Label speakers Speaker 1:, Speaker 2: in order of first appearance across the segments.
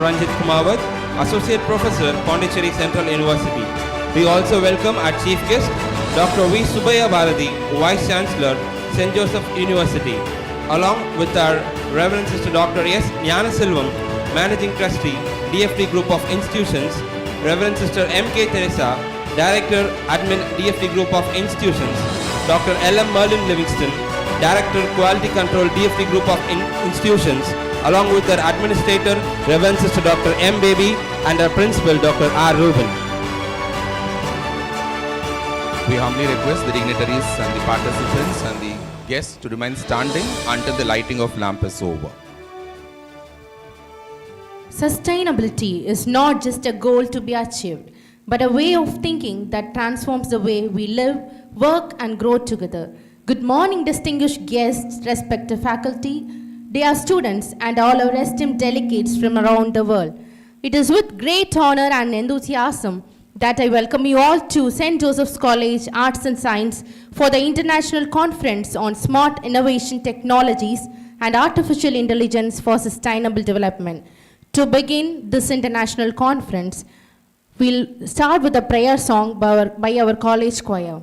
Speaker 1: Ranjit Kumawat, Associate Professor, Pondicherry Central University. We also welcome our Chief Guest, Dr. V. Subaya Bharati, Vice Chancellor, St.Joseph University, along with our Reverend Sister Dr. S. Gnanasilvam, Managing Trustee, DFT Group of Institutions, Reverend Sister M.K. Teresa, Director, Admin, DFT Group of Institutions, Dr. L.M. Merlin Livingston, Director, Quality Control, DFT Group of Institutions, along with our Administrator, Reverend Sister Dr. M. Baby, and our Principal, Dr. R. Reuben.
Speaker 2: We humbly request the dignitaries and the participants and the guests to remain standing until the lighting of lamp is over.
Speaker 3: Sustainability is not just a goal to be achieved, but a way of thinking that transforms the way we live, work, and grow together. Good morning, distinguished guests, respected faculty, dear students, and all our esteemed delegates from around the world. It is with great honor and enthusiasm that I welcome you all to St. Joseph's College Arts and Science for the International Conference on Smart Innovation Technologies and Artificial Intelligence for Sustainable Development. To begin this international conference, we'll start with a prayer song by our college choir.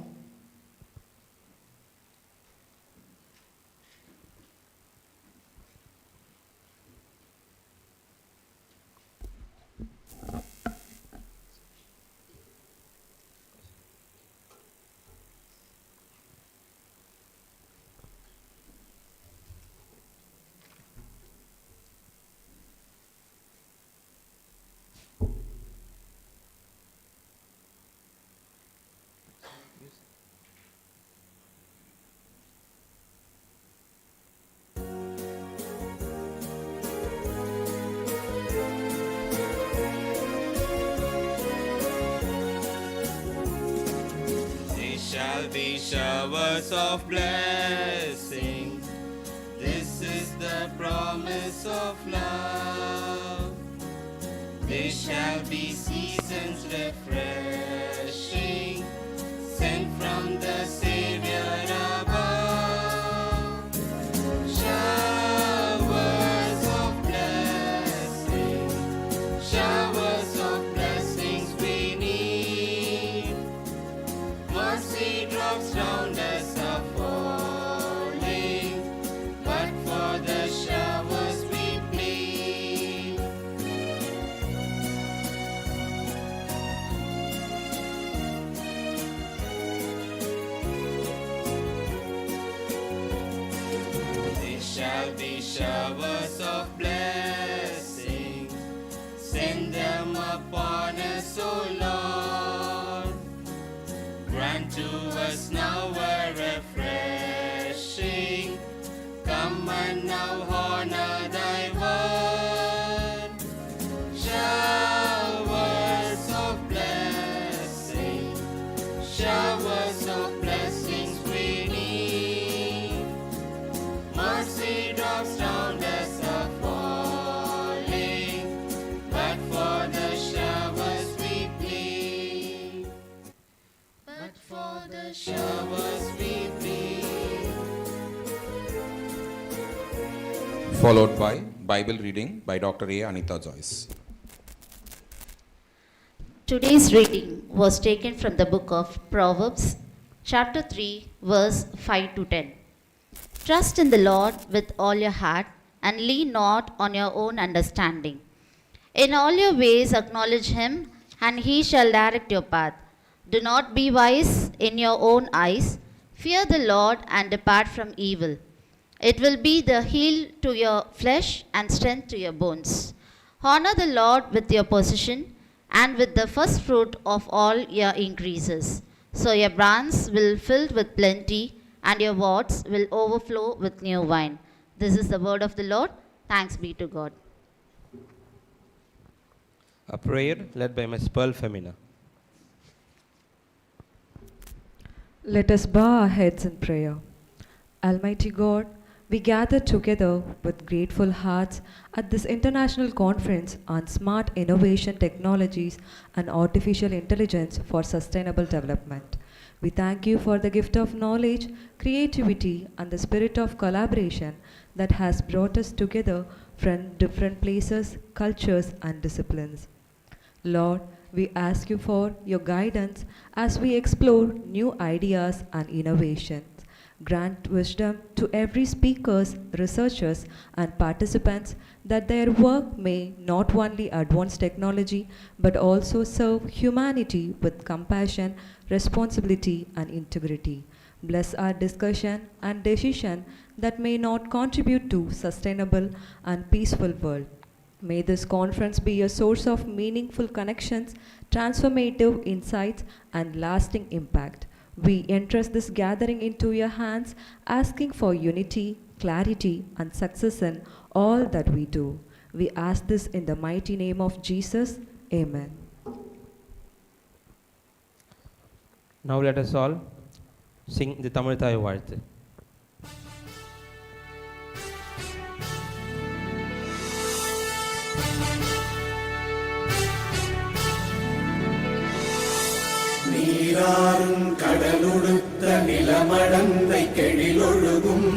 Speaker 1: Shall be showers of blessing. This is the promise of love. They shall be seasons refreshing, sent from the Savior above. Showers of blessing, showers of blessings we need. Mercy drops round us are falling, but for the showers we plead. There shall be showers of blessing, send them upon us, O Lord. Grant to us now a refreshing. Come and now honor thy word. Showers of blessing, showers of blessings we need. Mercy drops round us are falling, but for the showers we plead. But for the showers we plead.
Speaker 2: Followed by Bible reading by Dr. A. Anita Joyce.
Speaker 4: Today's reading was taken from the book of Proverbs, chapter 3, verse 5 to 10. Trust in the Lord with all your heart and lean not on your own understanding. In all your ways acknowledge him, and he shall direct your path. Do not be wise in your own eyes. Fear the Lord and depart from evil. It will be the heal to your flesh and strength to your bones. Honor the Lord with your possession and with the first fruit of all your increases. So your barns will fill with plenty, and your vaults will overflow with new wine. This is the word of the Lord. Thanks be to God.
Speaker 1: A prayer led by Ms. Pearl Femina.
Speaker 5: Let us bow our heads in prayer. Almighty God, we gather together with grateful hearts at this international conference on smart innovation technologies and artificial intelligence for sustainable development. We thank you for the gift of knowledge, creativity, and the spirit of collaboration that has brought us together from different places, cultures, and disciplines. Lord, we ask you for your guidance as we explore new ideas and innovations. Grant wisdom to every speakers, researchers, and participants that their work may not only advance technology but also serve humanity with compassion, responsibility, and integrity. Bless our discussion and decision that may not contribute to sustainable and peaceful world. May this conference be a source of meaningful connections, transformative insights, and lasting impact. We entrust this gathering into your hands, asking for unity, clarity, and success in all that we do. We ask this in the mighty name of Jesus. Amen.
Speaker 1: Now let us all sing the Tamil Thai Varthu.
Speaker 6: நீராறும் கடலுடுத்த நிலமடந்தை கெழிலொழுகும்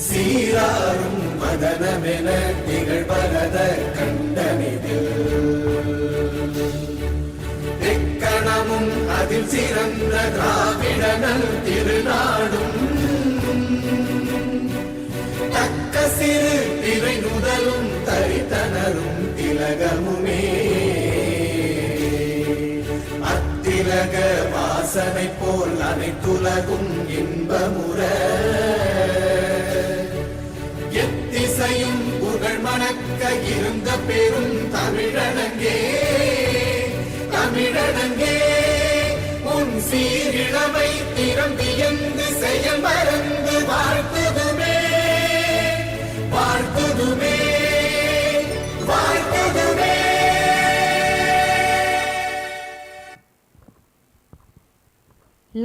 Speaker 6: சீராறும் மதனமென திகழ்வரத கண்டனிதில் எக்கணமும் அதில் சிறந்த திராவிடனல் திருநாடும் தக்க சிறு திரை நுதலும் தரித்தனரும் திலகமுமே திலக வாசனை போல் அனைத்துலகும் இன்பமுற எத்திசையும் புகழ் மணக்க இருந்த பெரும் தமிழனங்கே தமிழனங்கே உன் சீரிழமை திறம் வியந்து செயல் மறந்து வாழ்த்துதுமே வாழ்த்துதுமே வாழ்த்துதுமே.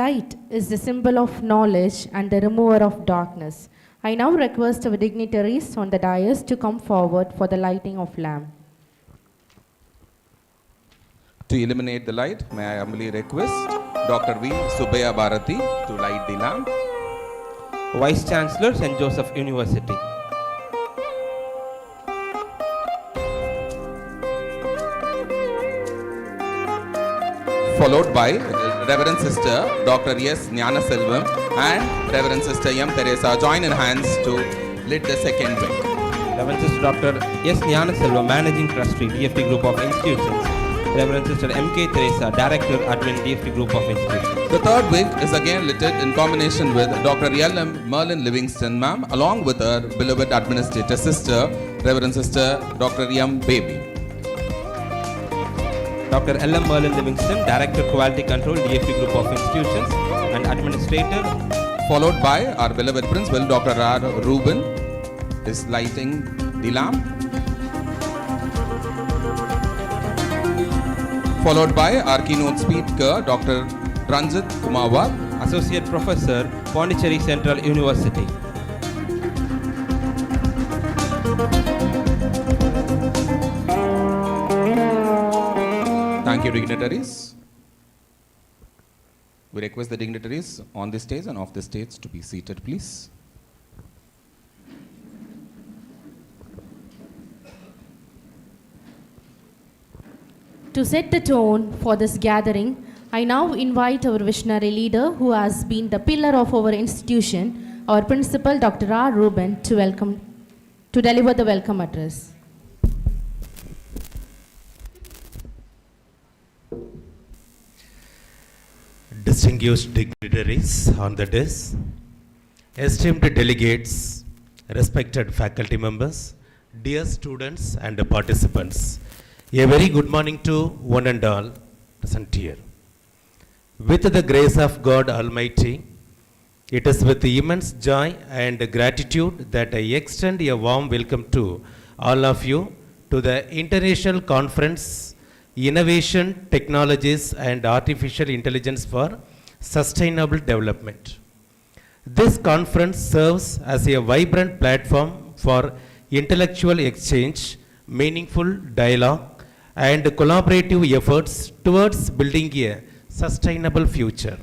Speaker 3: Light is the symbol of knowledge and the remover of darkness. I now request our dignitaries on the dais to come forward for the lighting of lamp.
Speaker 2: To illuminate the light, may I humbly request Dr. V. Subaya Bharati to light the lamp.
Speaker 1: Vice Chancellor, St. Joseph University.
Speaker 2: Followed by Reverend Sister Dr. S. Jnana Selvam and Reverend Sister M. Teresa join in hands to lit the second wing.
Speaker 1: Reverend Sister Dr. S. Jnana Selvam, Managing Trustee, DFT Group of Institutions. Reverend Sister M.K. Teresa, Director, Admin, DFT Group of Institutions.
Speaker 2: The third wing is again lit in combination with Dr. L.M. Merlin Livingston, ma'am, along with her beloved Administrator Sister, Reverend Sister Dr. M. Baby.
Speaker 1: Dr. L.M. Merlin Livingston, Director, Quality Control, DFT Group of Institutions, and Administrator.
Speaker 2: Followed by our beloved Principal, Dr. R. Reuben, is lighting the lamp. Followed by our keynote speaker, Dr. Ranjit Kumawat,
Speaker 1: Associate Professor, Pondicherry Central University.
Speaker 2: Thank you, dignitaries. We request the dignitaries on the stage and off the stage to be seated, please.
Speaker 3: To set the tone for this gathering, I now invite our visionary leader who has been the pillar of our institution, our principal Dr. R. Reuben, to deliver the welcome address.
Speaker 7: Distinguished dignitaries on the desk, esteemed delegates, respected faculty members, dear students and participants, a very good morning to one and all present here. With the grace of God Almighty, it is with immense joy and gratitude that I extend a warm welcome to all of you to the International Conference Innovation, Technologies and Artificial Intelligence for Sustainable Development. This conference serves as a vibrant platform for intellectual exchange, meaningful dialogue, and collaborative efforts towards building a sustainable future.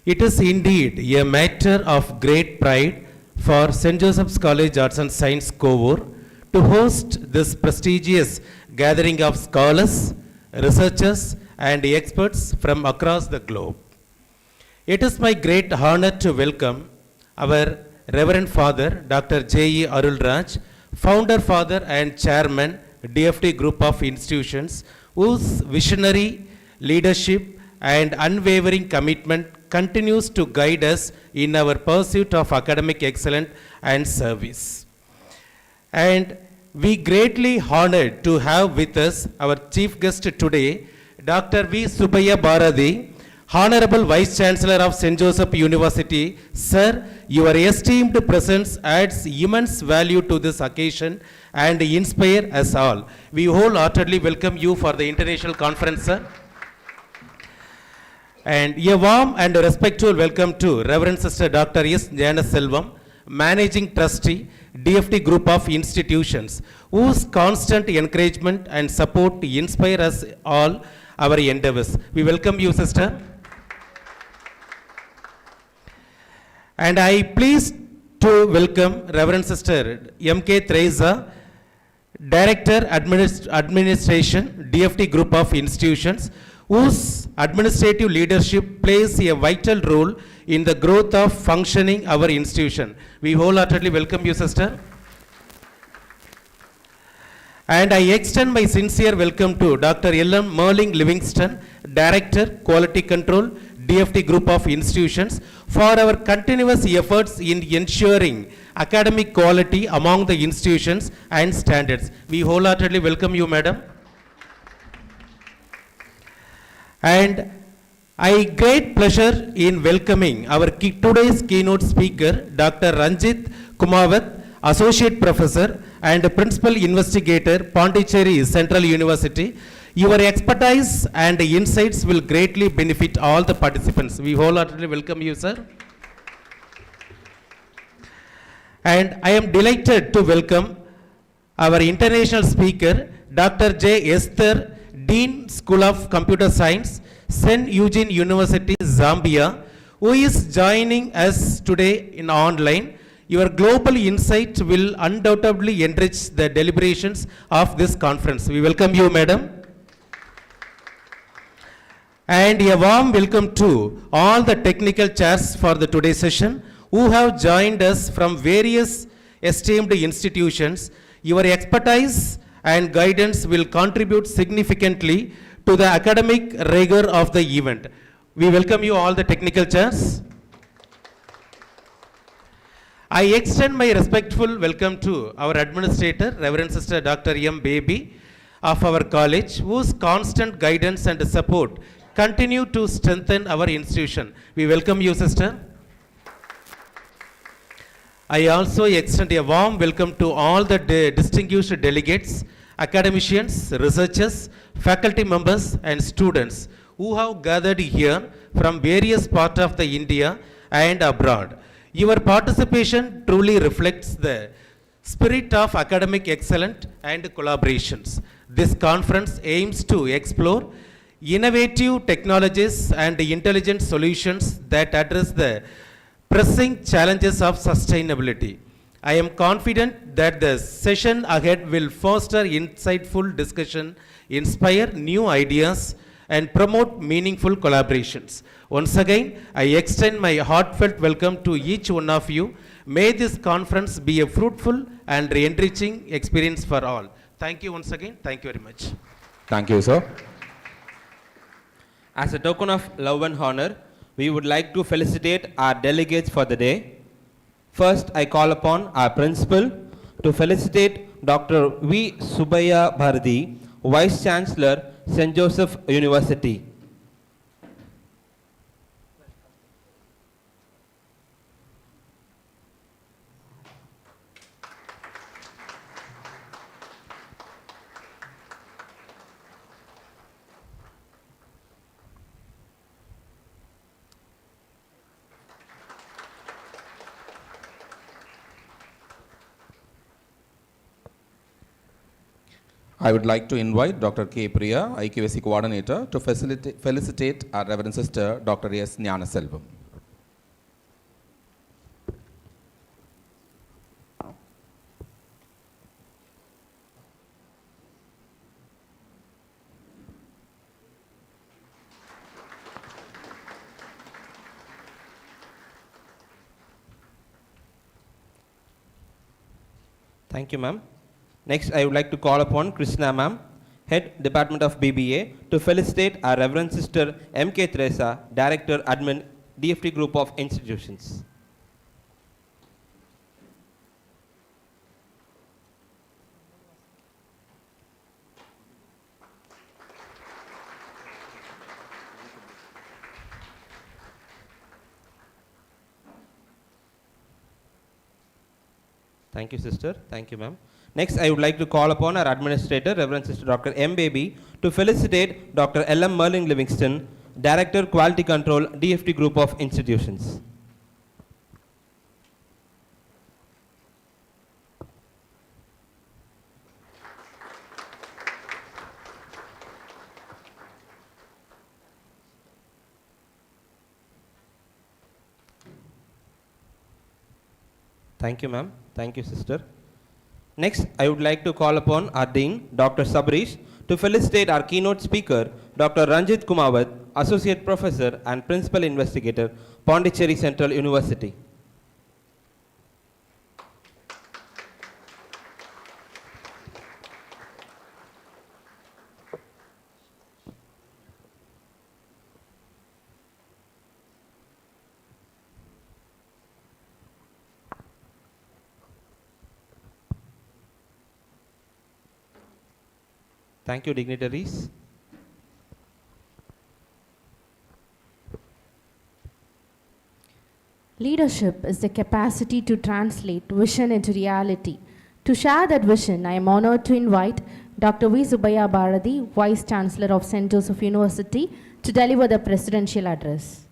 Speaker 7: It is indeed a matter of great pride for St. Joseph's College Arts and Science Kovur to host this prestigious gathering of scholars, researchers, and experts from across the globe. It is my great honor to welcome our Reverend Father Dr. J.E. Arulraj, Founder Father and Chairman, DFT Group of Institutions, whose visionary leadership and unwavering commitment continues to guide us in our pursuit of academic excellence and service. And we greatly honored to have with us our chief guest today, Dr. V. Subbiah Bharati, Honorable Vice Chancellor of St. Joseph University. Sir, your esteemed presence adds immense value to this occasion and inspire us all. We wholeheartedly welcome you for the international conference, sir. And a warm and respectful welcome to Reverend Sister Dr. S. Jana Selvam, Managing Trustee, DFT Group of Institutions, whose constant encouragement and support inspire us all our endeavors. We welcome you, sister. And I pleased to welcome Reverend Sister M.K. Teresa, Director Administration, DFT Group of Institutions, whose administrative leadership plays a vital role in the growth of functioning our institution. We wholeheartedly welcome you, sister. And I extend my sincere welcome to Dr. L.M. Merlin Livingston, Director, Quality Control, DFT Group of Institutions, for our continuous efforts in ensuring academic quality among the institutions and standards. We wholeheartedly welcome you, madam. And I great pleasure in welcoming our today's keynote speaker, Dr. Ranjit Kumawat, Associate Professor and Principal Investigator, Pondicherry Central University. Your expertise and insights will greatly benefit all the participants. We wholeheartedly welcome you, sir. And I am delighted to welcome our international speaker, Dr. J. Esther, Dean, School of Computer Science, St. Eugene University, Zambia, who is joining us today in online. Your global insight will undoubtedly enrich the deliberations of this conference. We welcome you, madam. And a warm welcome to all the technical chairs for the today's session who have joined us from various esteemed institutions. Your expertise and guidance will contribute significantly to the academic rigor of the event. We welcome you all the technical chairs. I extend my respectful welcome to our administrator, Reverend Sister Dr. M. Baby of our college, whose constant guidance and support continue to strengthen our institution. We welcome you, sister. I also extend a warm welcome to all the distinguished delegates, academicians, researchers, faculty members, and students who have gathered here from various parts of the India and abroad. Your participation truly reflects the spirit of academic excellence and collaborations. This conference aims to explore innovative technologies and intelligent solutions that address the pressing challenges of sustainability. I am confident that the session ahead will foster insightful discussion, inspire new ideas, and promote meaningful collaborations. Once again, I extend my heartfelt welcome to each one of you. May this conference be a fruitful and enriching experience for all. Thank you once again. Thank you very much.
Speaker 2: Thank you, sir.
Speaker 1: As a token of love and honor, we would like to felicitate our delegates for the day. First, I call upon our principal to felicitate Dr. V. Subbiah Bharati, Vice Chancellor, St. Joseph University.
Speaker 2: I would like to invite Dr. K. Priya, IQSC Coordinator, to felicitate our Reverend Sister, Dr. S. Jana Selvam.
Speaker 1: Thank you, ma'am. Next, I would like to call upon Krishna, ma'am, Head Department of BBA, to felicitate our Reverend Sister M.K. Teresa, Director, Admin, DFT Group of Institutions. Thank you, sister. Thank you, ma'am. Next, I would like to call upon our administrator, Reverend Sister Dr. M. Baby, to felicitate Dr. L.M. Merlin Livingston, Director, Quality Control, DFT Group of Institutions. Thank you, ma'am. Thank you, sister. Next, I would like to call upon our Dean, Dr. Sabrish, to felicitate our keynote speaker, Dr. Ranjit Kumawat, Associate Professor and Principal Investigator, Pondicherry Central University. Thank you, dignitaries.
Speaker 3: Leadership is the capacity to translate vision into reality. To share that vision, I am honored to invite Dr. V. Subbiah Bharati, Vice Chancellor of St. Joseph University, to deliver the presidential address.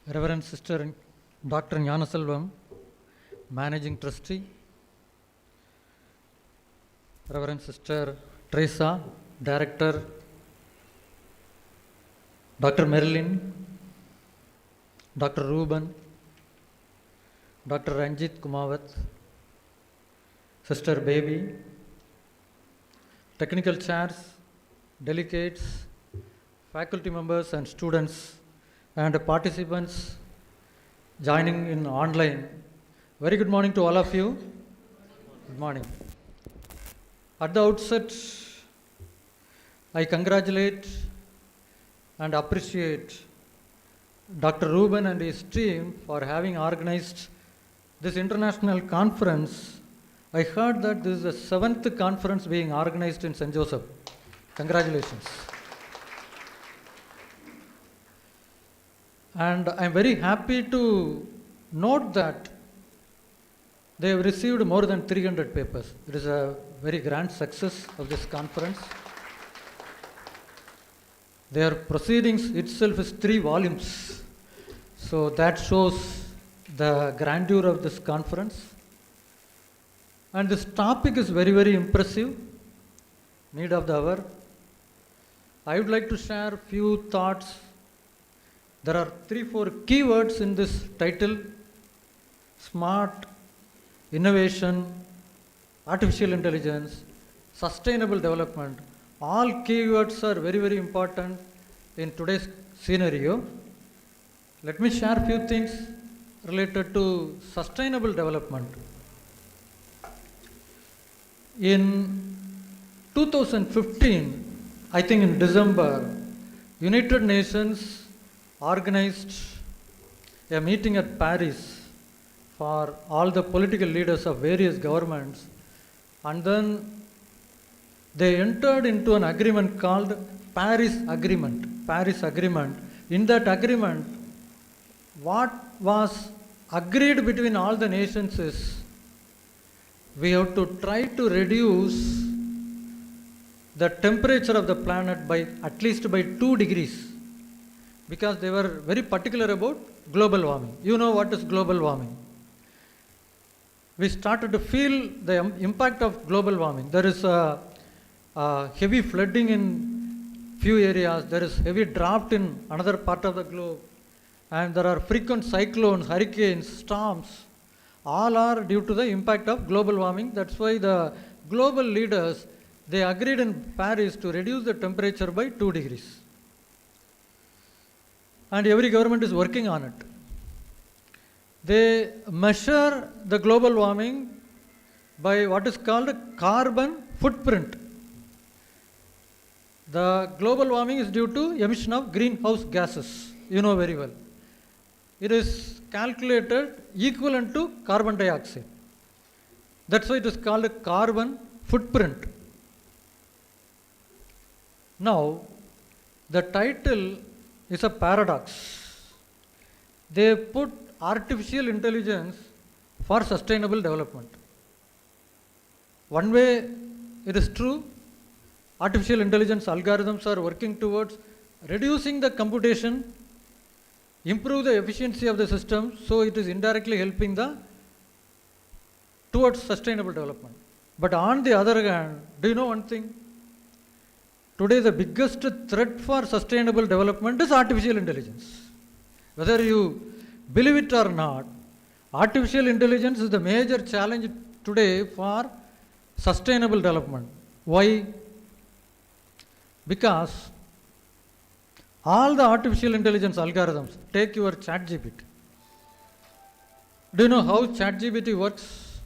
Speaker 8: Reverend Sister Dr. Gnanaselvam, Managing Trustee, Reverend Sister Teresa, Director, Dr. Marilyn, Dr. Ruben, Dr. Ranjit Kumawat, Sister Baby, technical chairs, delegates, faculty members and students, and participants joining in online. Very good morning to all of you. Good morning. At the outset, I congratulate and appreciate Dr. Ruben and his team for having organized this international conference. I heard that this is the 7th conference being organized in St. Joseph. Congratulations. And I am very happy to note that they have received more than 300 papers. It is a very grand success of this conference. Their proceedings itself is 3 volumes. So that shows the grandeur of this conference. And this topic is very, very impressive. Need of the hour. I would like to share a few thoughts. There are 3-4 keywords in this title: smart, innovation, artificial intelligence, sustainable development. All keywords are very, very important in today's scenario. Let me share a few things related to sustainable development. In 2015, I think in December, United Nations organized a meeting at Paris for all the political leaders of various governments, and then they entered into an agreement called Paris Agreement. Paris Agreement. In that agreement, what was agreed between all the nations is we have to try to reduce the temperature of the planet by at least by 2 degrees, because they were very particular about global warming. You know what is global warming. We started to feel the impact of global warming. There is a heavy flooding in few areas, there is heavy drought in another part of the globe, and there are frequent cyclones, hurricanes, storms. All are due to the impact of global warming. That's why the global leaders they agreed in Paris to reduce the temperature by 2 degrees. And every government is working on it. They measure the global warming by what is called a carbon footprint. The global warming is due to emission of greenhouse gases, you know very well. It is calculated equivalent to carbon dioxide. That's why it is called a carbon footprint. Now, the title is a paradox. They put artificial intelligence for sustainable development. One way it is true, artificial intelligence algorithms are working towards reducing the computation, improve the efficiency of the system, so it is indirectly helping towards sustainable development. But on the other hand, do you know one thing? Today the biggest threat for sustainable development is artificial intelligence. Whether you believe it or not, artificial intelligence is the major challenge today for sustainable development. Why? Because all the artificial intelligence algorithms, take your ChatGPT. Do you know how ChatGPT works?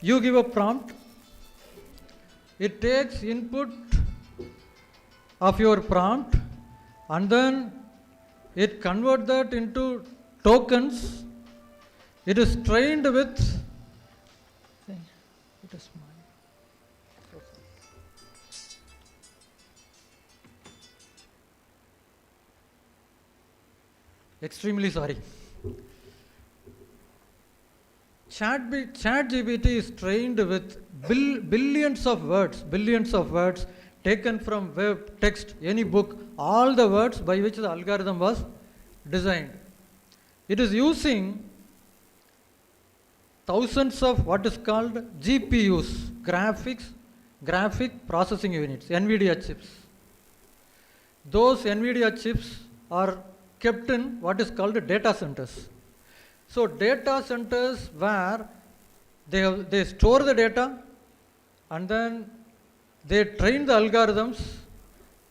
Speaker 8: You give a prompt, it takes input of your prompt and then it converts that into tokens. It is trained with extremely sorry. ChatGPT is trained with billions of words taken from web, text, any book, all the words by which the algorithm was designed. It is using thousands of what is called GPUs, graphic processing units, NVIDIA chips. Those NVIDIA chips are kept in what is called data centers. So data centers where they store the data and then they train the algorithms.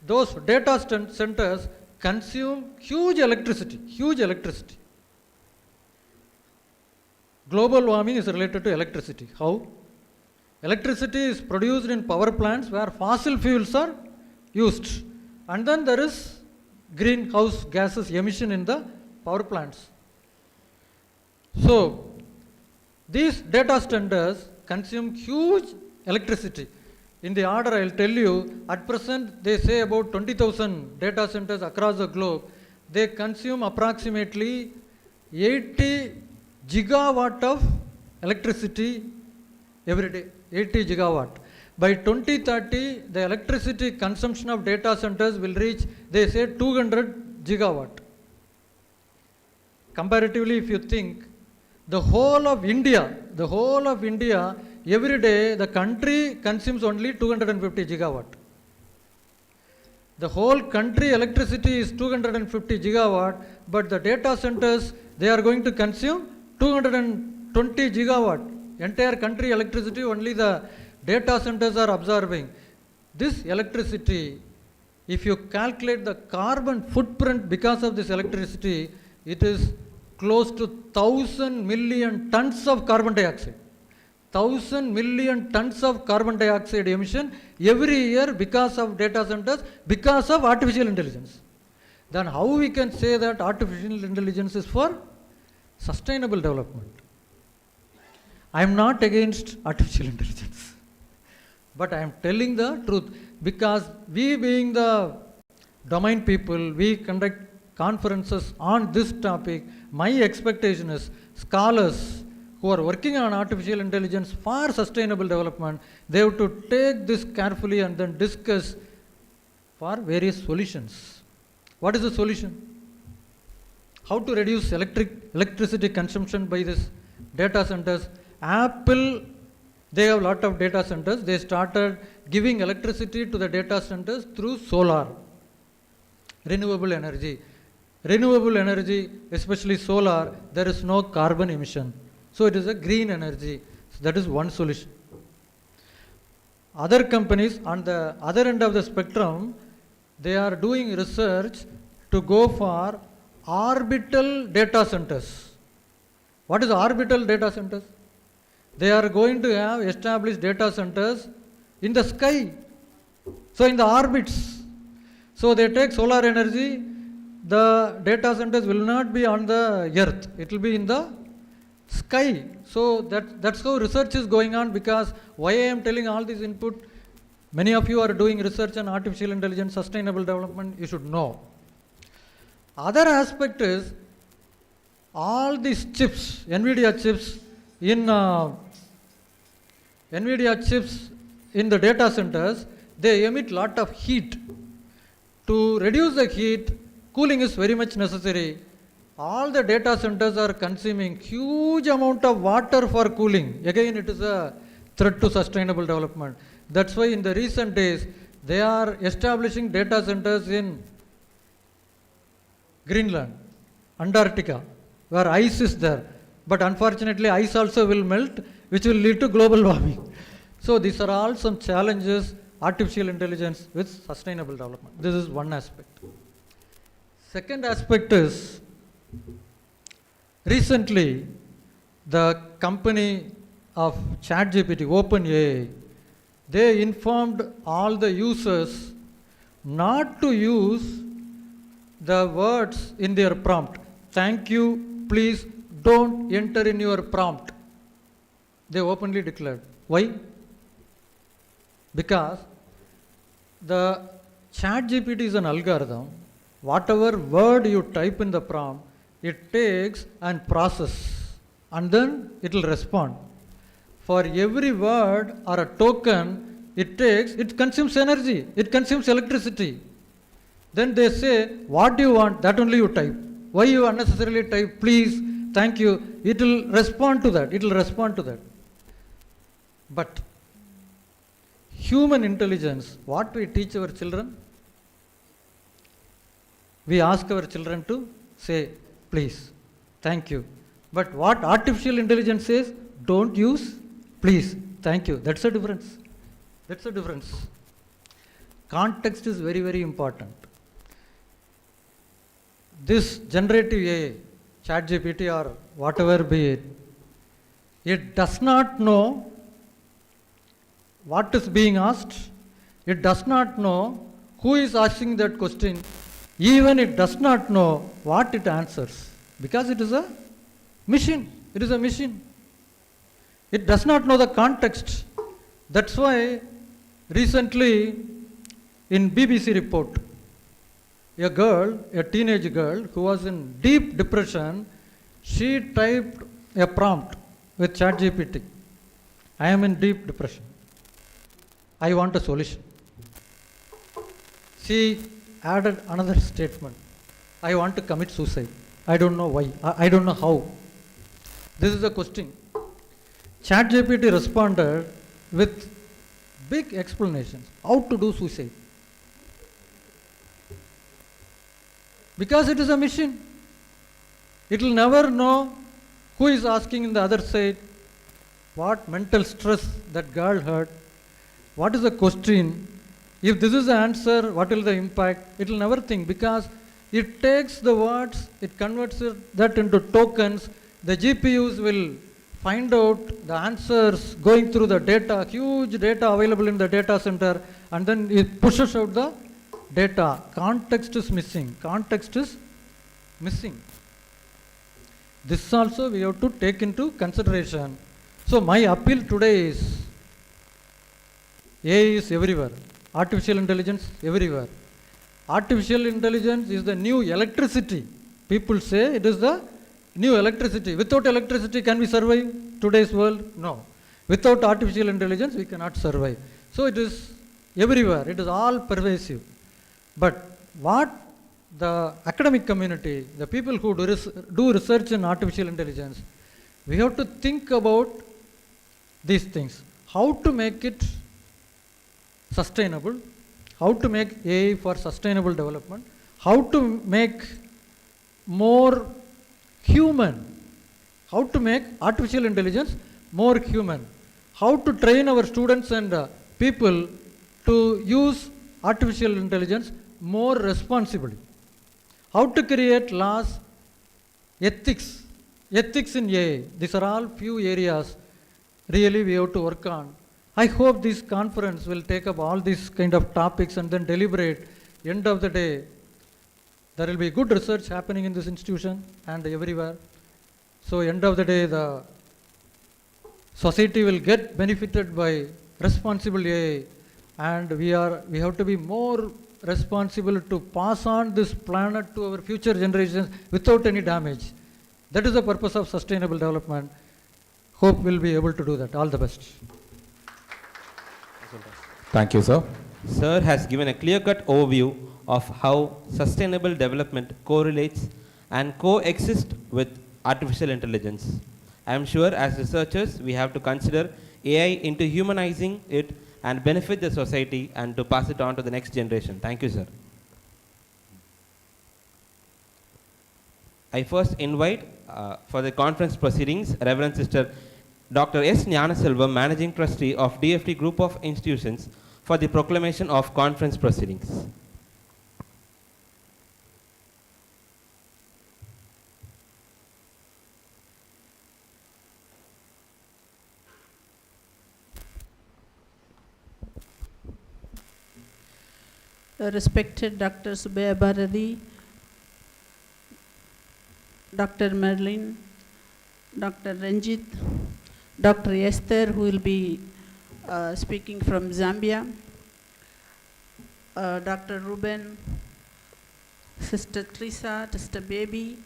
Speaker 8: Those data centers consume huge electricity. Global warming is related to electricity. How? Electricity is produced in power plants where fossil fuels are used. And then there is greenhouse gases emission in the power plants. So, these data centers consume huge electricity. In the order I will tell you, at present they say about 20,000 data centers across the globe. They consume approximately 80 gigawatt of electricity every day, 80 gigawatt. By 2030, the electricity consumption of data centers will reach, they say, 200 gigawatt. Comparatively, if you think, the whole of India, every day, the country consumes only 250 gigawatt. The whole country electricity is 250 gigawatt, but the data centers, they are going to consume 220 gigawatt. Entire country electricity, only the data centers are absorbing. This electricity, if you calculate the carbon footprint because of this electricity, it is close to 1,000 million tons of carbon dioxide. 1,000 million tons of carbon dioxide emission every year because of data centers, because of artificial intelligence. Then how we can say that artificial intelligence is for sustainable development? I am not against artificial intelligence, but I am telling the truth, because we being the domain people, we conduct conferences on this topic. My expectation is scholars who are working on artificial intelligence for sustainable development, they have to take this carefully and then discuss for various solutions. What is the solution? How to reduce electricity consumption by this data centers? Apple, they have a lot of data centers. They started giving electricity to the data centers through solar, renewable energy. Renewable energy, especially solar, there is no carbon emission. So it is a green energy. So that is one solution. other companies on the other end of the spectrum, they are doing research to go for orbital data centers. What is orbital data centers? They are going to have established data centers in the sky, so in the orbits. So they take solar energy, the data centers will not be on the earth, it will be in the sky. So that's how research is going on. Because why I am telling all this input, many of you are doing research on artificial intelligence, sustainable development, you should know. Other aspect is all these chips, NVIDIA chips in the data centers, they emit lot of heat. To reduce the heat, cooling is very much necessary. All the data centers are consuming huge amount of water for cooling. Again, it is a threat to sustainable development. That's why in the recent days, they are establishing data centers in Greenland, Antarctica, where ice is there. But unfortunately, ice also will melt, which will lead to global warming. So these are all some challenges, artificial intelligence with sustainable development. This is one aspect. Second aspect is, recently, the company of ChatGPT, OpenAI, they informed all the users not to use the words in their prompt. Thank you, please don't enter in your prompt. They openly declared. Why? Because the ChatGPT is an algorithm. Whatever word you type in the prompt, it takes and process, and then it will respond. For every word or a token it consumes energy, it consumes electricity. Then they say, what do you want? That only you type. Why you unnecessarily type, please, thank you? It will respond to that. But human intelligence, what we teach our children? We ask our children to say, please, thank you. But what artificial intelligence says, don't use, please, thank you. That's a difference. Context is very, very important. This generative AI, ChatGPT or whatever be it, it does not know what is being asked. It does not know who is asking that question. Even it does not know what it answers, because it is a machine. It does not know the context. That's why recently in BBC report, a teenage girl who was in deep depression, she typed a prompt with ChatGPT. I am in deep depression. I want a solution. She added another statement. I want to commit suicide. I don't know why. I don't know how. This is the question. ChatGPT responded with big explanations how to do suicide. Because it is a machine. It will never know who is asking in the other side, what mental stress that girl had, what is the question. If this is the answer, what will the impact? It will never think, because it takes the words, it converts that into tokens. The GPUs will find out the answers going through the data, huge data available in the data center, and then it pushes out the data. Context is missing. This also we have to take into consideration. So my appeal today is, AI is everywhere. Artificial intelligence everywhere. Artificial intelligence is the new electricity. People say it is the new electricity. Without electricity, can we survive today's world? No. Without artificial intelligence, we cannot survive. So it is everywhere. It is all pervasive. But what the academic community, the people who do research in artificial intelligence, we have to think about these things. How to make it sustainable, how to make AI for sustainable development, how to make more human, how to make artificial intelligence more human, how to train our students and people to use artificial intelligence more responsibly. How to create laws, ethics in AI. These are all few areas really we have to work on. I hope this conference will take up all these kind of topics and then deliberate. End of the day, there will be good research happening in this institution and everywhere. So end of the day, the society will get benefited by responsible AI, and we have to be more responsible to pass on this planet to our future generations without any damage. That is the purpose of sustainable development. Hope we'll be able to do that. All the best.
Speaker 2: Thank you, sir.
Speaker 1: Sir has given a clear-cut overview of how sustainable development correlates and coexists with artificial intelligence. I am sure as researchers we have to consider AI into humanizing it and benefit the society and to pass it on to the next generation. Thank you, sir. I first invite for the conference proceedings Reverend Sister Dr. S. Gnanaselvam, Managing Trustee of DFT Group of Institutions, for the proclamation of conference proceedings.
Speaker 9: Respected Dr. Subaya Bharati, Dr. Merlin, Dr. Ranjit, Dr. Esther, who will be speaking from Zambia, Dr. Ruben, Sister Teresa, Sister Baby,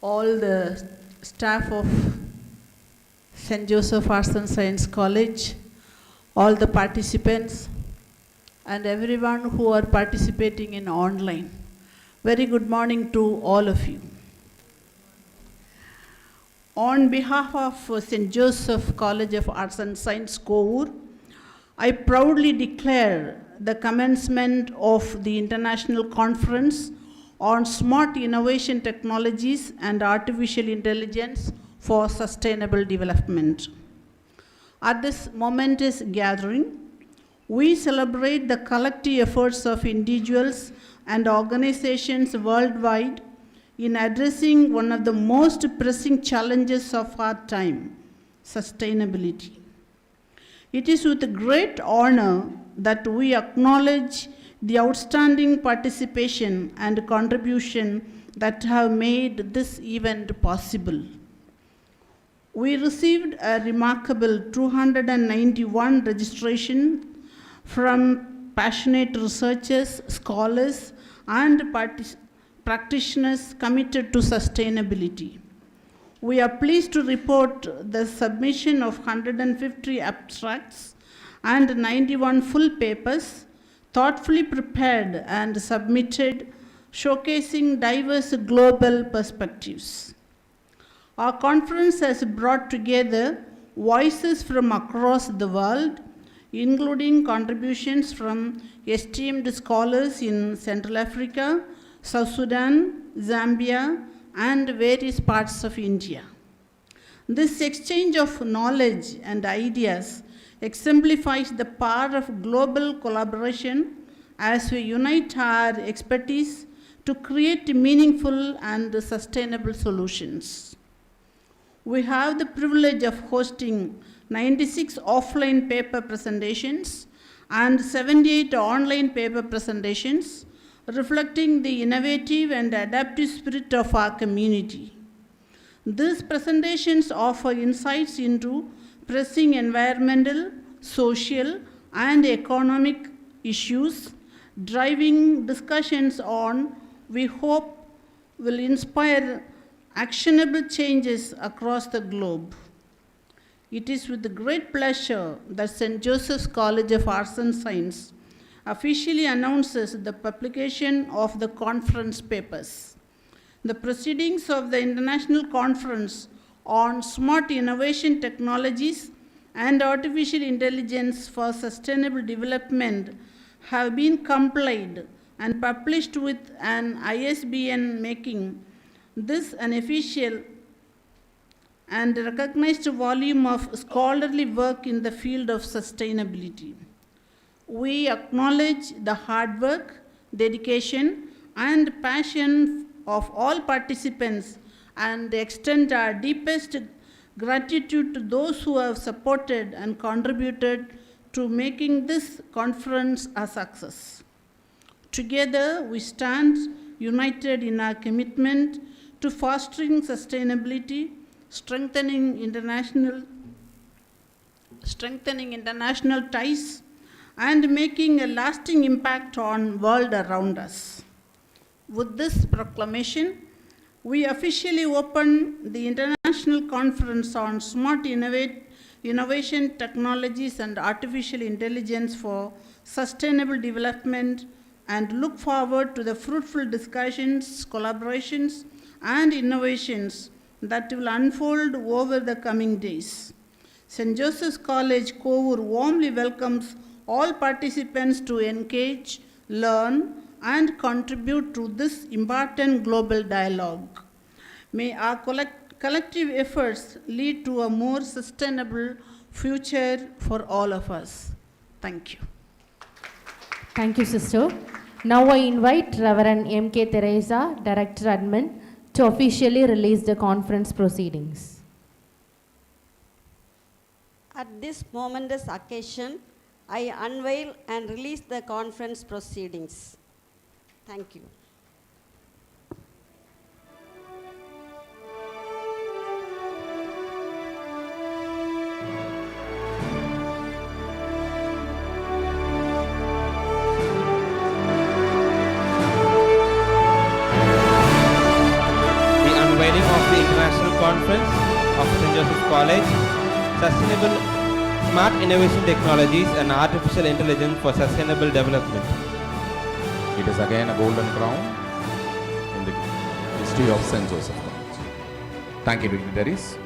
Speaker 9: all the staff of St.Joseph Arts and Science College, all the participants, and everyone who are participating in online. Very good morning to all of you. On behalf of St. Joseph College of Arts and Science, Kovur, I proudly declare the commencement of the International Conference on Smart Innovation Technologies and Artificial Intelligence for Sustainable Development. At this momentous gathering, we celebrate the collective efforts of individuals and organizations worldwide in addressing one of the most pressing challenges of our time, sustainability. It is with great honor that we acknowledge the outstanding participation and contribution that have made this event possible. We received a remarkable 291 registrations from passionate researchers, scholars, and practitioners committed to sustainability. We are pleased to report the submission of 150 abstracts and 91 full papers, thoughtfully prepared and submitted, showcasing diverse global perspectives. Our conference has brought together voices from across the world, including contributions from esteemed scholars in Central Africa, South Sudan, Zambia, and various parts of India. This exchange of knowledge and ideas exemplifies the power of global collaboration as we unite our expertise to create meaningful and sustainable solutions. We have the privilege of hosting 96 offline paper presentations and 78 online paper presentations, reflecting the innovative and adaptive spirit of our community. These presentations offer insights into pressing environmental, social, and economic issues, driving discussions on, we hope, will inspire actionable changes across the globe. It is with great pleasure that St. Joseph's College of Arts and Science officially announces the publication of the conference papers. The proceedings of the International Conference on Smart Innovation Technologies and Artificial Intelligence for Sustainable Development have been compiled and published with an ISBN, making this an official and recognized volume of scholarly work in the field of sustainability. We acknowledge the hard work, dedication, and passion of all participants and extend our deepest gratitude to those who have supported and contributed to making this conference a success. Together, we stand united in our commitment to fostering sustainability, strengthening international ties, and making a lasting impact on world around us. With this proclamation, we officially open the International Conference on Smart Innovation Technologies and Artificial Intelligence for Sustainable Development and look forward to the fruitful discussions, collaborations, and innovations that will unfold over the coming days. St. Joseph's College, Kovur warmly welcomes all participants to engage, learn, and contribute to this important global dialogue. May our collective efforts lead to a more sustainable future for all of us. Thank you.
Speaker 3: Thank you, sister. Now I invite Reverend M.K. Teresa, Director Admin, to officially release the conference proceedings.
Speaker 10: At this momentous occasion, I unveil and release the conference proceedings. Thank you.
Speaker 1: Conference of St. Joseph College, Sustainable Smart Innovation Technologies and Artificial Intelligence for Sustainable Development.
Speaker 2: It is again a golden crown in the history of St. Joseph College. Thank you, dignitaries.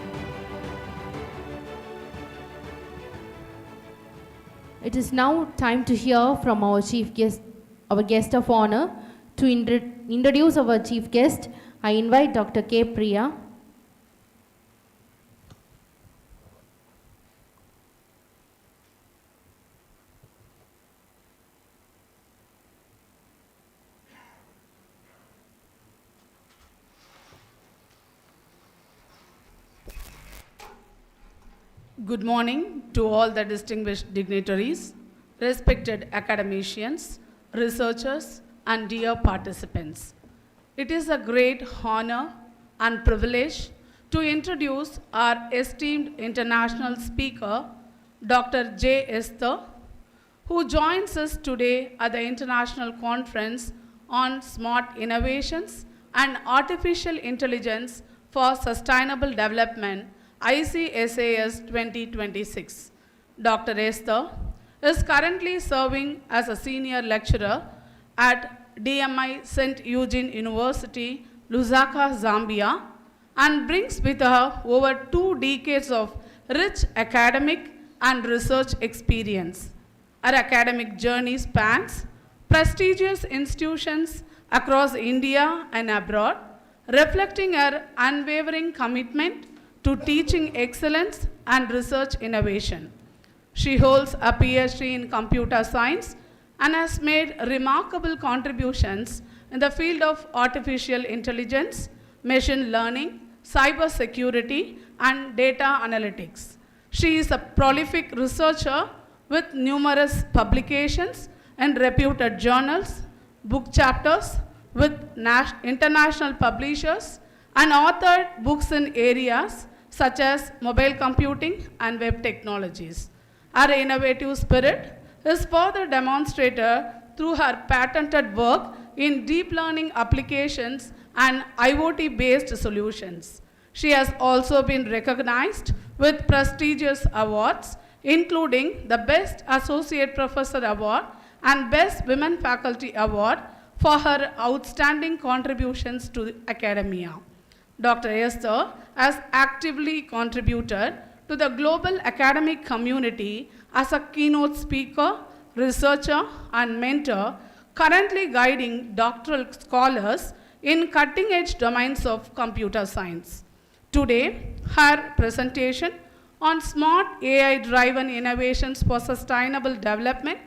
Speaker 3: It is now time to hear from our chief guest, our guest of honor. To introduce our chief guest, I invite Dr. K. Priya.
Speaker 11: Good morning to all the distinguished dignitaries, respected academicians, researchers, and dear participants. It is a great honor and privilege to introduce our esteemed international speaker, Dr. J. Esther, who joins us today at the International Conference on Smart Innovations and Artificial Intelligence for Sustainable Development, ICSAS-2026. Dr. Esther is currently serving as a senior lecturer at DMI St. Eugene University, Lusaka, Zambia, and brings with her over 2 decades of rich academic and research experience. Her academic journey spans prestigious institutions across India and abroad, reflecting her unwavering commitment to teaching excellence and research innovation. She holds a PhD in computer science and has made remarkable contributions in the field of artificial intelligence, machine learning, cyber security, and data analytics. She is a prolific researcher with numerous publications in reputed journals, book chapters with international publishers, and authored books in areas such as mobile computing and web technologies. Her innovative spirit is further demonstrated through her patented work in deep learning applications and IoT-based solutions. She has also been recognized with prestigious awards, including the Best Associate Professor Award and Best Women Faculty Award for her outstanding contributions to academia. Dr. Esther has actively contributed to the global academic community as a keynote speaker, researcher, and mentor, currently guiding doctoral scholars in cutting-edge domains of computer science. Today, her presentation on smart AI-driven innovations for sustainable development,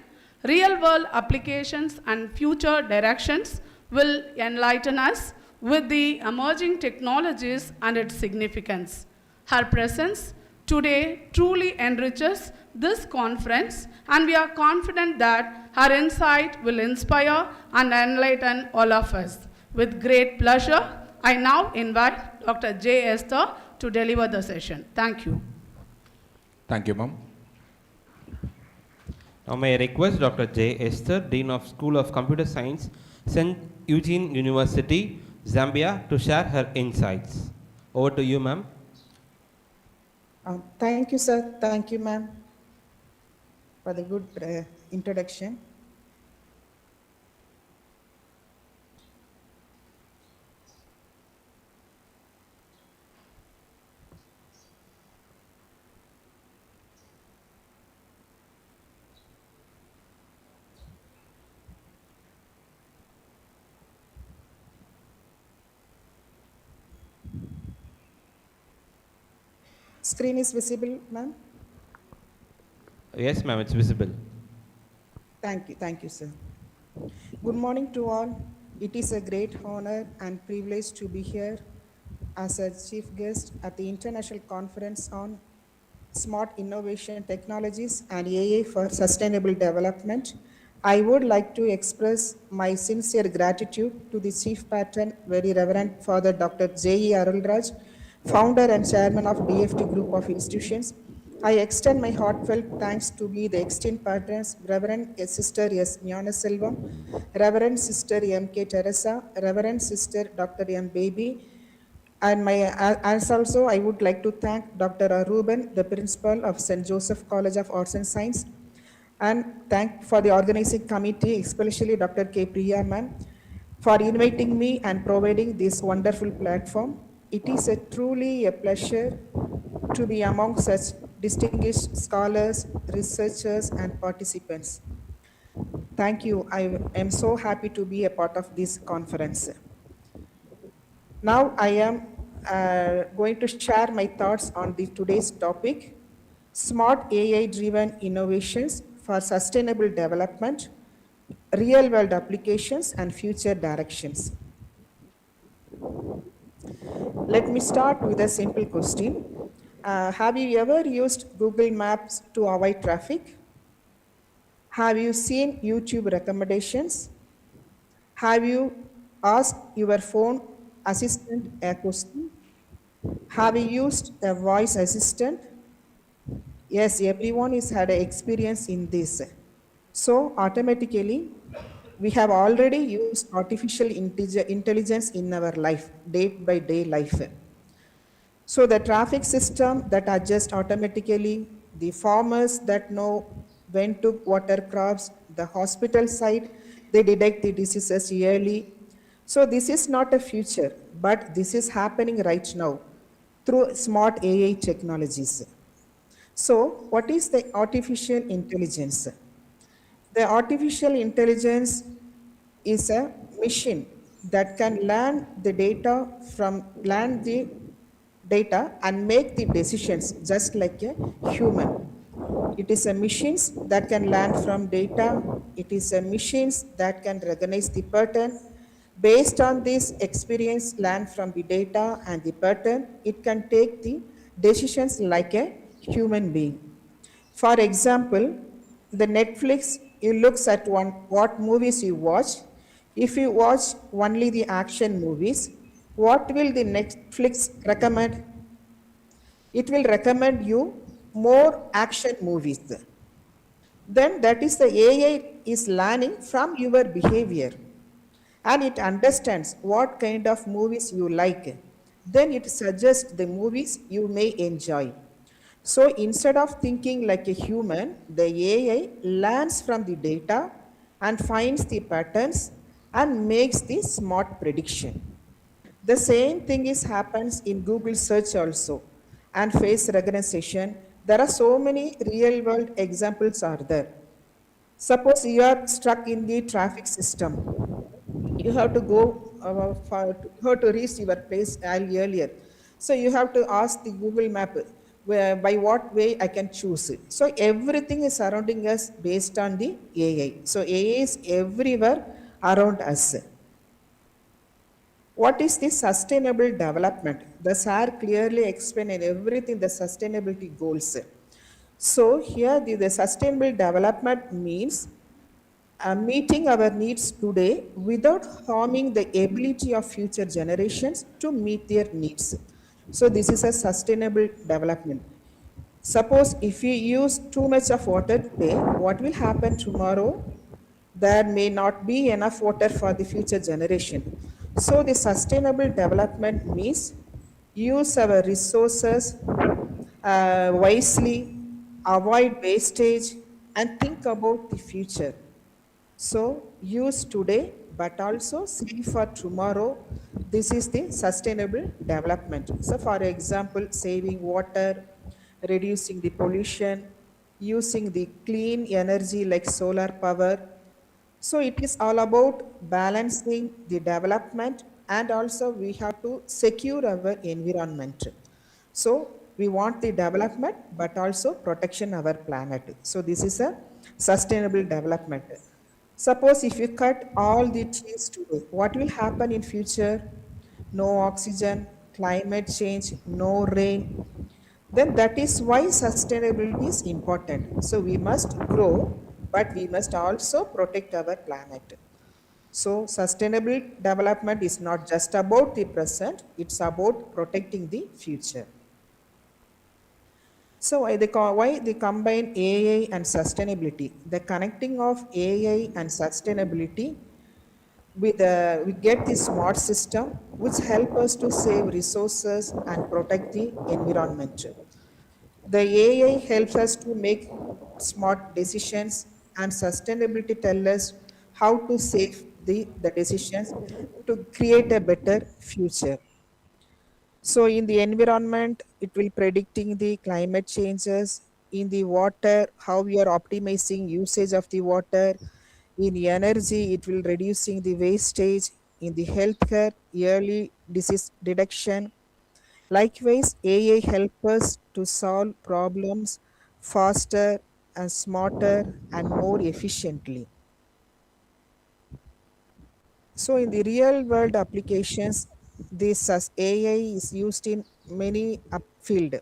Speaker 11: real-world applications and future directions will enlighten us with the emerging technologies and its significance. Her presence today truly enriches this conference, and we are confident that her insight will inspire and enlighten all of us. With great pleasure, I now invite Dr. J. Esther to deliver the session. Thank you.
Speaker 2: Thank you, ma'am.
Speaker 1: Now may I request Dr. J. Esther, Dean of School of Computer Science, St. Eugene University, Zambia, to share her insights. Over to you, ma'am.
Speaker 12: Thank you, sir. Thank you, ma'am, for the good introduction. Screen is visible, ma'am?
Speaker 1: Yes, ma'am, it's visible.
Speaker 12: Thank you, sir. Good morning to all. It is a great honor and privilege to be here as a chief guest at the International Conference on Smart Innovation Technologies and AI for Sustainable Development. I would like to express my sincere gratitude to the Chief Patron, Very Reverend Father Dr. J.E. Arulraj, founder and chairman of DFT Group of Institutions. I extend my heartfelt thanks to be the esteemed patrons, Reverend Sister S. Nyanaselvam, Reverend Sister M.K. Teresa, Reverend Sister Dr. M. Baby, and as also I would like to thank Dr. Ruben, the principal of St.Joseph College of Arts and Science, and thank for the organizing committee, especially Dr. K. Priya ma'am, for inviting me and providing this wonderful platform. It is truly a pleasure to be among such distinguished scholars, researchers, and participants. Thank you. I am so happy to be a part of this conference. Now I am going to share my thoughts on today's topic, Smart AI-driven innovations for sustainable development, real-world applications, and future directions. Let me start with a simple question. Have you ever used Google Maps to avoid traffic? Have you seen YouTube recommendations? Have you asked your phone assistant a question? Have you used a voice assistant? Yes, everyone has had an experience in this. So automatically, we have already used artificial intelligence in our life, day-by-day life. So the traffic system that adjusts automatically, the farmers that know when to water crops, the hospital side, they detect the diseases yearly. So this is not a future, but this is happening right now through smart AI technologies. So what is the artificial intelligence? The artificial intelligence is a machine that can learn the data and make the decisions just like a human. It is a machines that can learn from data. It is a machines that can recognize the pattern. Based on this experience learned from the data and the pattern, it can take the decisions like a human being. For example, the Netflix, it looks at what movies you watch. If you watch only the action movies, what will the Netflix recommend? It will recommend you more action movies. Then that is the AI is learning from your behavior, and it understands what kind of movies you like. Then it suggests the movies you may enjoy. So instead of thinking like a human, the AI learns from the data and finds the patterns and makes the smart prediction. The same thing happens in Google search also and face recognition. There are so many real world examples are there. Suppose you are stuck in the traffic system. You have to go you have to reach your place earlier. So you have to ask the Google map by what way I can choose it. So everything is surrounding us based on the AI. So AI is everywhere around us. What is the sustainable development? The SAR clearly explain in everything the sustainability goals. So here the sustainable development means meeting our needs today without harming the ability of future generations to meet their needs. So this is a sustainable development. Suppose if we use too much of water today, what will happen tomorrow? There may not be enough water for the future generation. So the sustainable development means use our resources wisely, avoid wastage, and think about the future. So use today, but also save for tomorrow. This is the sustainable development. So for example, saving water, reducing the pollution, using the clean energy like solar power. So it is all about balancing the development, and also we have to secure our environment. So we want the development, but also protection our planet. So this is a sustainable development. Suppose if you cut all the trees today, what will happen in future? No oxygen, climate change, no rain. Then that is why sustainability is important. So we must grow, but we must also protect our planet. So sustainable development is not just about the present, it's about protecting the future. So why they combine AI and sustainability? The connecting of AI and sustainability with we get the smart system which help us to save resources and protect the environment. The AI helps us to make smart decisions, and sustainability tells us how to save the decisions to create a better future. So in the environment, it will predicting the climate changes. In the water, how we are optimizing usage of the water. In energy, it will reducing the wastage. In the healthcare, early disease detection. Likewise, AI help us to solve problems faster and smarter and more efficiently. So in the real world applications, this as AI is used in many field.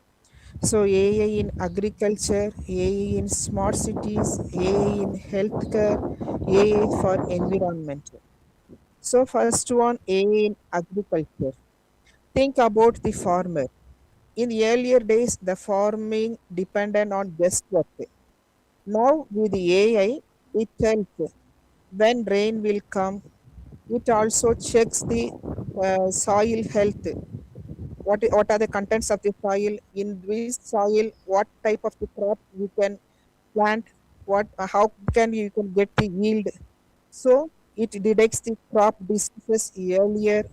Speaker 12: So AI in agriculture, AI in smart cities, AI in healthcare, AI for environment. So first one, AI in agriculture. Think about the farmer. In the earlier days, the farming depended on guesswork. Now with the AI, it tells when rain will come. It also checks the soil health. What are the contents of the soil? In which soil, what type of the crop you can plant? How can you can get the yield? So it detects the crop diseases earlier.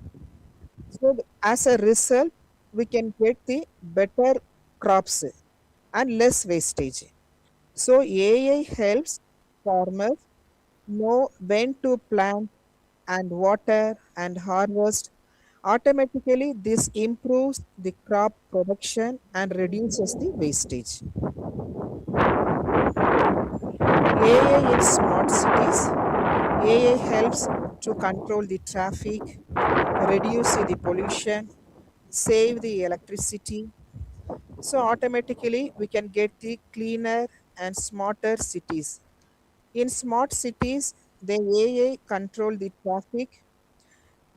Speaker 12: So as a result, we can get the better crops and less wastage. So AI helps farmers know when to plant and water and harvest. Automatically, this improves the crop production and reduces the wastage. AI in smart cities. AI helps to control the traffic, reduce the pollution, save the electricity. So automatically we can get the cleaner and smarter cities. In smart cities, the AI control the traffic,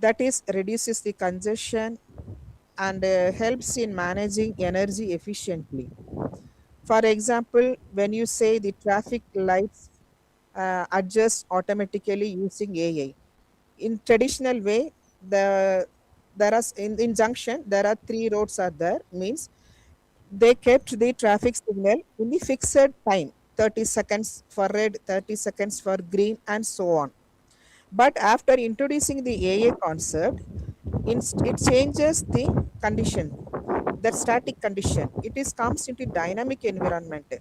Speaker 12: that is reduces the congestion and helps in managing energy efficiently. For example, when you say the traffic lights adjust automatically using AI. In traditional way, in junction there are three roads are there, means they kept the traffic signal in the fixed time, 30 seconds for red, 30 seconds for green, and so on. But after introducing the AI concept, it changes the condition, that static condition. It is comes into dynamic environment.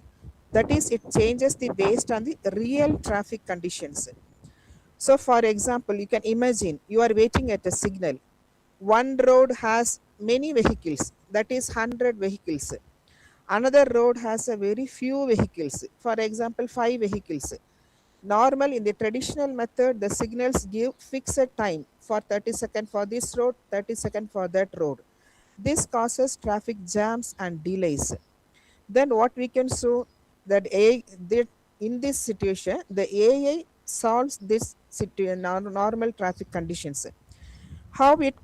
Speaker 12: That is, it changes the based on the real traffic conditions. So, for example, you can imagine you are waiting at a signal. One road has many vehicles, that is 100 vehicles. Another road has a very few vehicles, for example 5 vehicles. Normal in the traditional method, the signals give fixed time for 30 seconds for this road, 30 seconds for that road. This causes traffic jams and delays. Then what we can show that that in this situation, the AI solves this normal traffic conditions. How it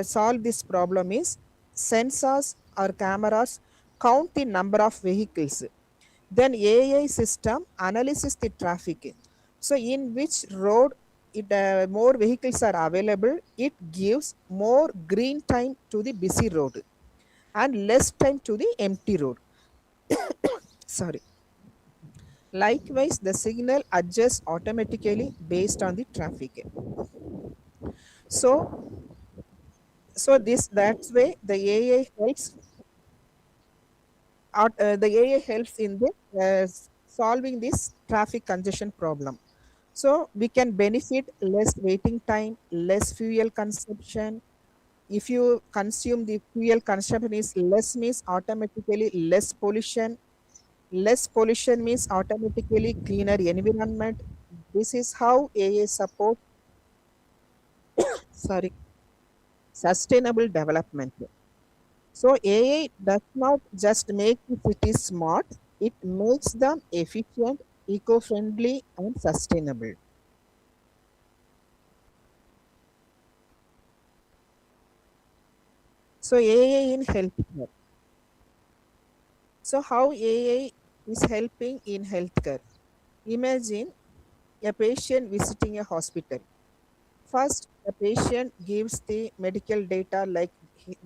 Speaker 12: solve this problem is sensors or cameras count the number of vehicles. Then AI system analyzes the traffic. So in which road more vehicles are available, it gives more green time to the busy road and less time to the empty road. Sorry. Likewise, the signal adjusts automatically based on the traffic. So, that's way the AI helps. The AI helps in the solving this traffic congestion problem. So we can benefit less waiting time, less fuel consumption. If you consume the fuel consumption is less means automatically less pollution. Less pollution means automatically cleaner environment. This is how AI support sorry sustainable development. So AI does not just make the cities smart, it makes them efficient, eco-friendly and sustainable. So AI in healthcare. So how AI is helping in healthcare? Imagine a patient visiting a hospital. First, the patient gives the medical data like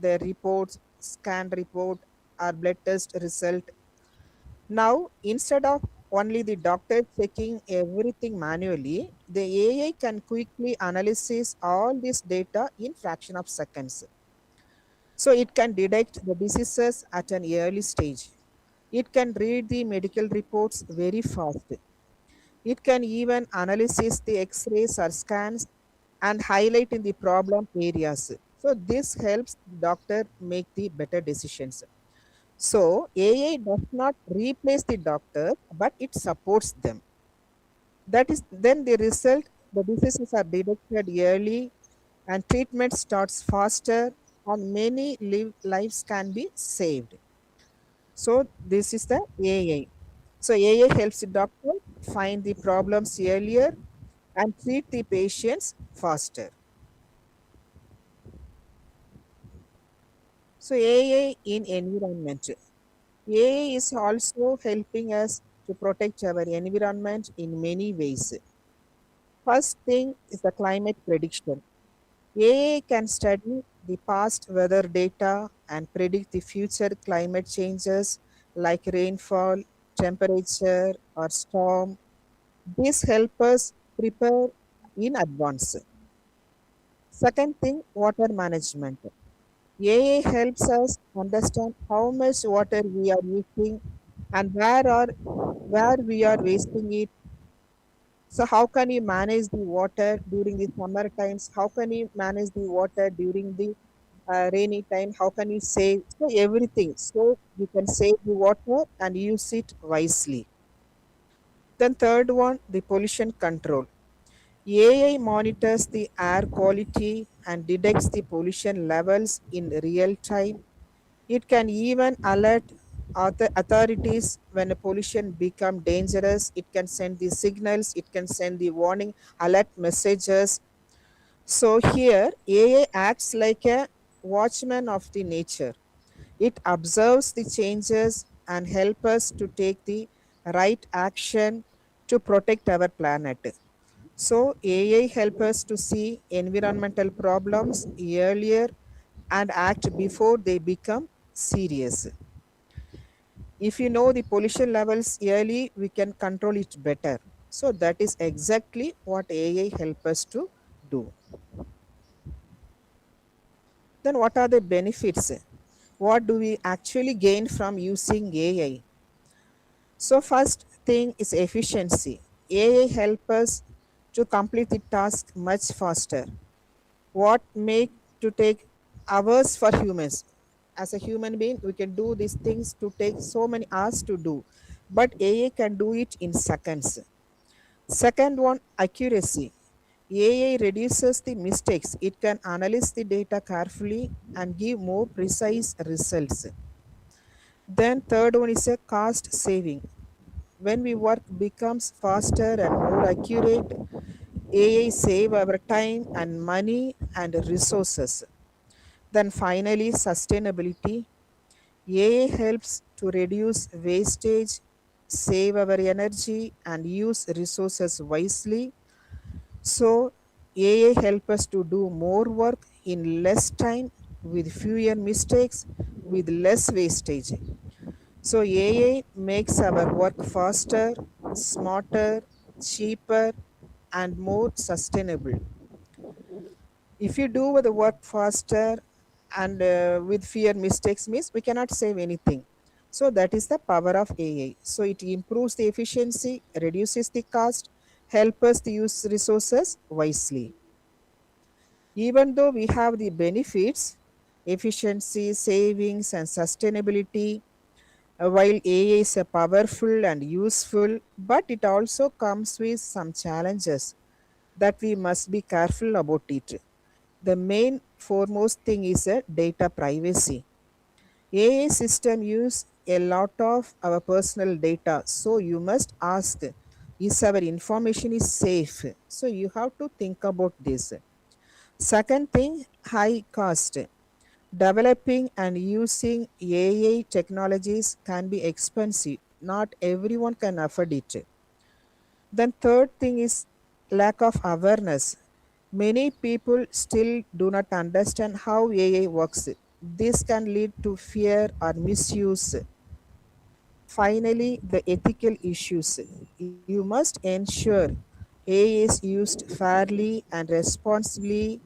Speaker 12: the reports, scan report, or blood test result. Now, instead of only the doctor checking everything manually, the AI can quickly analyze all this data in fraction of seconds. So it can detect the diseases at an early stage. It can read the medical reports very fast. It can even analyze the x-rays or scans and highlight in the problem areas. So this helps the doctor make the better decisions. So AI does not replace the doctor, but it supports them. That is then the result, the diseases are detected early and treatment starts faster and many lives can be saved. So this is the AI. So AI helps the doctor find the problems earlier and treat the patients faster. So AI in environment. AI is also helping us to protect our environment in many ways. First thing is the climate prediction. AI can study the past weather data and predict the future climate changes like rainfall, temperature, or storm. This helps us prepare in advance. Second thing, water management. AI helps us understand how much water we are using and where we are wasting it. So how can you manage the water during the summer times? How can you manage the water during the rainy time? How can you save? So everything. So you can save the water and use it wisely. Then third one, the pollution control. AI monitors the air quality and detects the pollution levels in real time. It can even alert authorities when a pollution become dangerous. It can send the signals, it can send the warning alert messages. So here AI acts like a watchman of the nature. It observes the changes and help us to take the right action to protect our planet. So AI help us to see environmental problems earlier and act before they become serious. If you know the pollution levels early, we can control it better. So that is exactly what AI help us to do. Then what are the benefits? What do we actually gain from using AI? So first thing is efficiency. AI help us to complete the task much faster. What make to take hours for humans. As a human being, we can do these things to take so many hours to do, but AI can do it in seconds. Second one, accuracy. AI reduces the mistakes. It can analyze the data carefully and give more precise results. Then third one is a cost saving. When we work becomes faster and more accurate, AI save our time and money and resources. Then finally, sustainability. AI helps to reduce wastage, save our energy, and use resources wisely. So, AI help us to do more work in less time with fewer mistakes, with less wastage. So, AI makes our work faster, smarter, cheaper, and more sustainable. If you do the work faster and with fewer mistakes means we cannot save anything. So that is the power of AI. So it improves the efficiency, reduces the cost, help us to use resources wisely. Even though we have the benefits, efficiency, savings, and sustainability, while AI is a powerful and useful, but it also comes with some challenges that we must be careful about it. The main foremost thing is data privacy. AI system use a lot of our personal data, so you must ask, is our information is safe? So you have to think about this. Second thing, high cost. Developing and using AI technologies can be expensive. Not everyone can afford it. Then third thing is lack of awareness. Many people still do not understand how AI works. This can lead to fear or misuse. Finally, the ethical issues. You must ensure AI is used fairly and responsibly.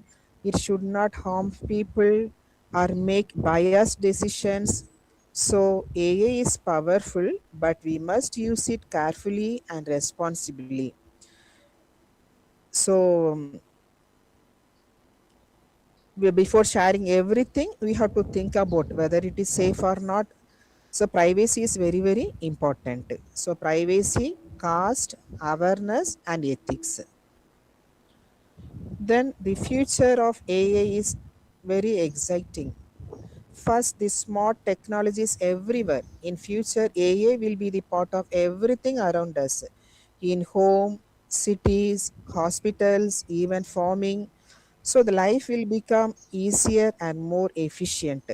Speaker 12: It should not harm people or make biased decisions. So, AI is powerful, but we must use it carefully and responsibly. So, before sharing everything, we have to think about whether it is safe or not. So privacy is very, very important. So privacy, cost, awareness, and ethics. Then the future of AI is very exciting. First, the smart technologies everywhere. In future, AI will be the part of everything around us. In home, cities, hospitals, even farming. So the life will become easier and more efficient.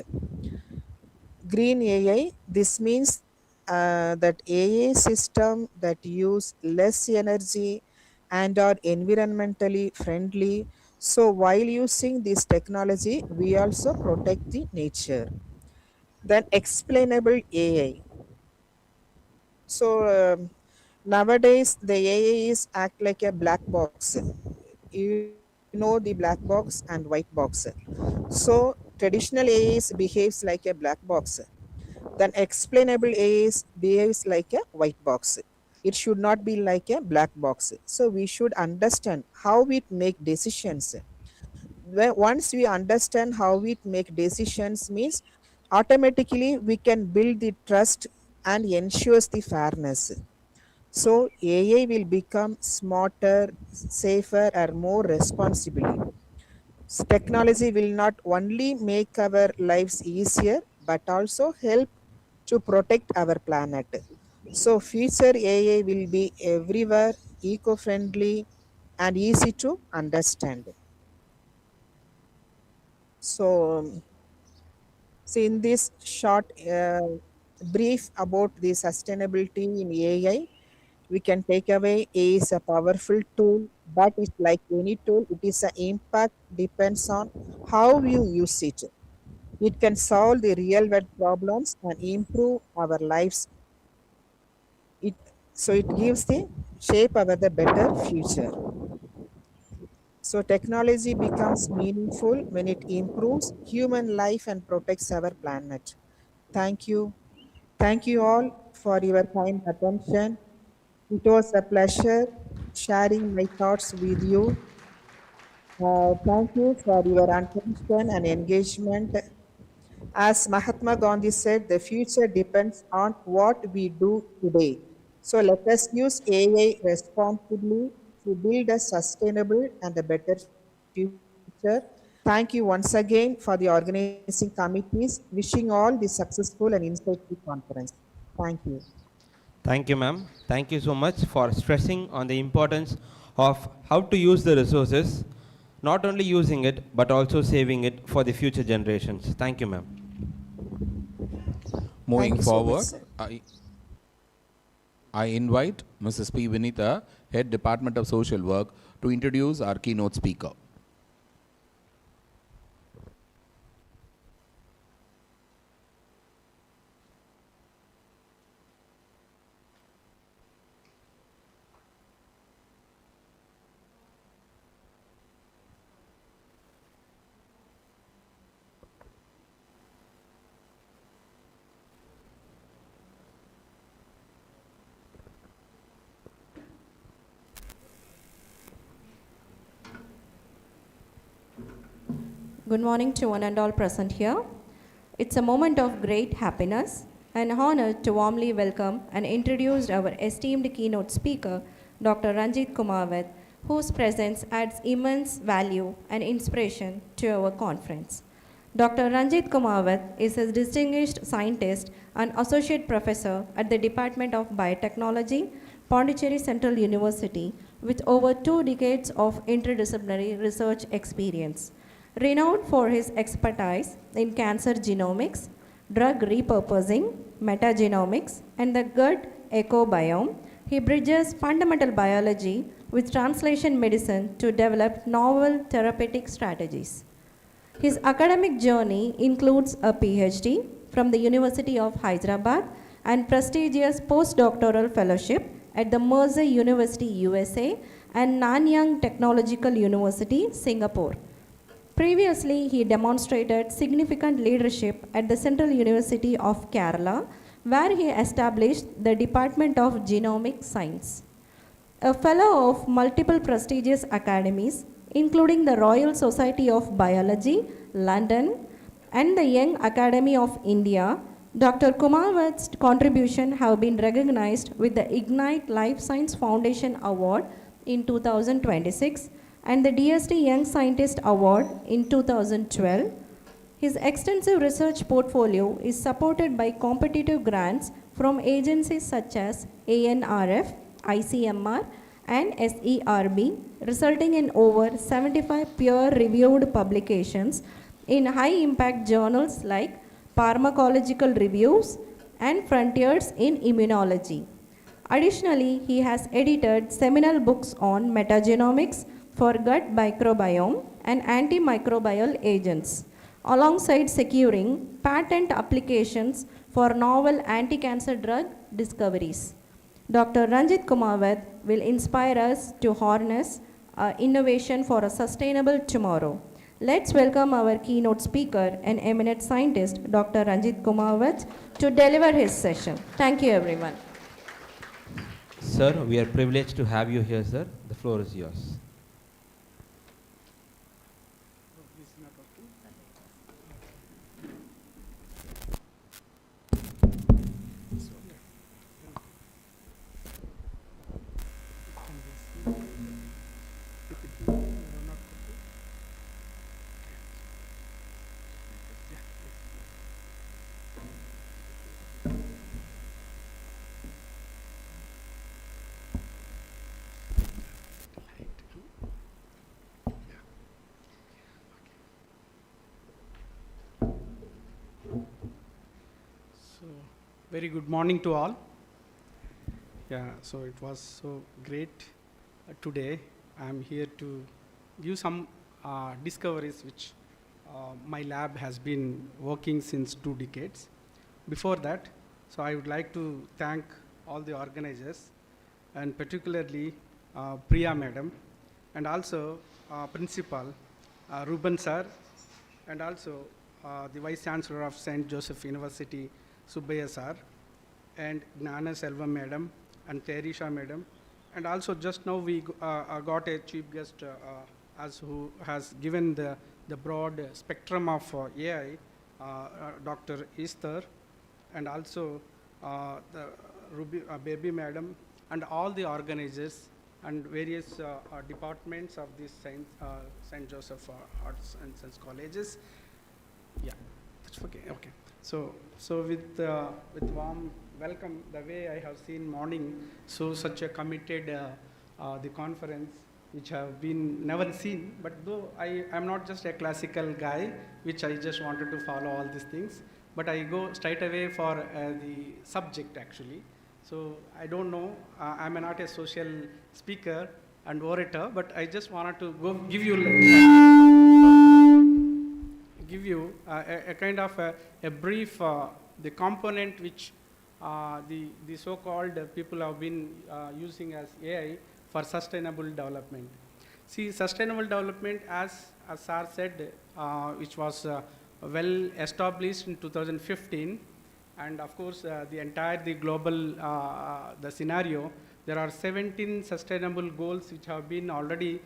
Speaker 12: Green AI, this means that AI system that use less energy and are environmentally friendly. So while using this technology, we also protect the nature. Then explainable AI. So nowadays the AI is act like a black box. You know the black box and white box. So traditional AI behaves like a black box. Then explainable AI behaves like a white box. It should not be like a black box. So we should understand how we make decisions. Once we understand how we make decisions means automatically we can build the trust and ensures the fairness. So AI will become smarter, safer, and more responsibly. Technology will not only make our lives easier but also help to protect our planet. So future AI will be everywhere, eco-friendly, and easy to understand. So, see in this short brief about the sustainability in AI, we can take away AI is a powerful tool, but it's like any tool, it is an impact depends on how you use it. It can solve the real world problems and improve our lives. It so it gives the shape of the better future. So technology becomes meaningful when it improves human life and protects our planet. Thank you. Thank you all for your kind attention. It was a pleasure sharing my thoughts with you. Thank you for your attention and engagement. As Mahatma Gandhi said, the future depends on what we do today. So let us use AI responsibly to build a sustainable and a better future. Thank you once again for the organizing committees. Wishing all the successful and insightful conference. Thank you.
Speaker 1: Thank you, ma'am. Thank you so much for stressing on the importance of how to use the resources, not only using it, but also saving it for the future generations. Thank you, ma'am.
Speaker 2: Moving
Speaker 12: you so much,
Speaker 2: forward,
Speaker 12: sir.
Speaker 2: I invite Mrs. P. Vinitha, Head Department of Social Work, to introduce our keynote speaker.
Speaker 13: Good morning to one and all present here. It's a moment of great happiness and honor to warmly welcome and introduce our esteemed keynote speaker, Dr. Ranjit Kumawat, whose presence adds immense value and inspiration to our conference. Dr. Ranjit Kumawat is a distinguished scientist and associate professor at the Department of Biotechnology, Pondicherry Central University, with over 2 decades of interdisciplinary research experience. Renowned for his expertise in cancer genomics, drug repurposing, metagenomics, and the gut ecobiome, he bridges fundamental biology with translation medicine to develop novel therapeutic strategies. His academic journey includes a PhD from the University of Hyderabad and prestigious postdoctoral fellowship at the Mercer University, USA, and Nanyang Technological University, Singapore. Previously, he demonstrated significant leadership at the Central University of Kerala, where he established the Department of Genomic Science. A fellow of multiple prestigious academies, including the Royal Society of Biology, London, and the Young Academy of India, Dr. Kumawat's contributions have been recognized with the Ignite Life Science Foundation Award in 2026 and the DST Young Scientist Award in 2012. His extensive research portfolio is supported by competitive grants from agencies such as ANRF, ICMR, and SERB, resulting in over 75 peer-reviewed publications in high-impact journals like Pharmacological Reviews and Frontiers in Immunology. Additionally, he has edited seminal books on metagenomics for gut microbiome and antimicrobial agents, alongside securing patent applications for novel anti-cancer drug discoveries. Dr. Ranjit Kumawat will inspire us to harness innovation for a sustainable tomorrow. Let's welcome our keynote speaker and eminent scientist, Dr. Ranjit Kumawat, to deliver his session. Thank you, everyone.
Speaker 1: Sir, we are privileged to have you here, sir. The floor is yours.
Speaker 14: Very good morning to all. Yeah, so it was so great today. I'm here to give some discoveries which my lab has been working since 2 decades. Before that, so I would like to thank all the organizers and particularly Priya madam and also principal Ruben sir and also the vice chancellor of St.Joseph University, Subbaya sir, and Gnana Selva madam, and Terisha madam, and also just now we got a chief guest as who has given the broad spectrum of AI, Dr. Esther, and also the Baby Madam, and all the organizers and various departments of this St. Joseph Arts and Science Colleges. Yeah, that's okay. Okay. So with warm welcome, the way I have seen morning, so such a committed the conference, which have been never seen. But though I am not just a classical guy, which I just wanted to follow all these things, but I go straight away for the subject actually. So I don't know, I'm not a social speaker and orator, but I just wanted to go give you a kind of a brief, the component which the so-called people have been using as AI for sustainable development. See, sustainable development, as Sir said, which was well established in 2015, and of course the global the scenario, there are 17 sustainable goals which have been already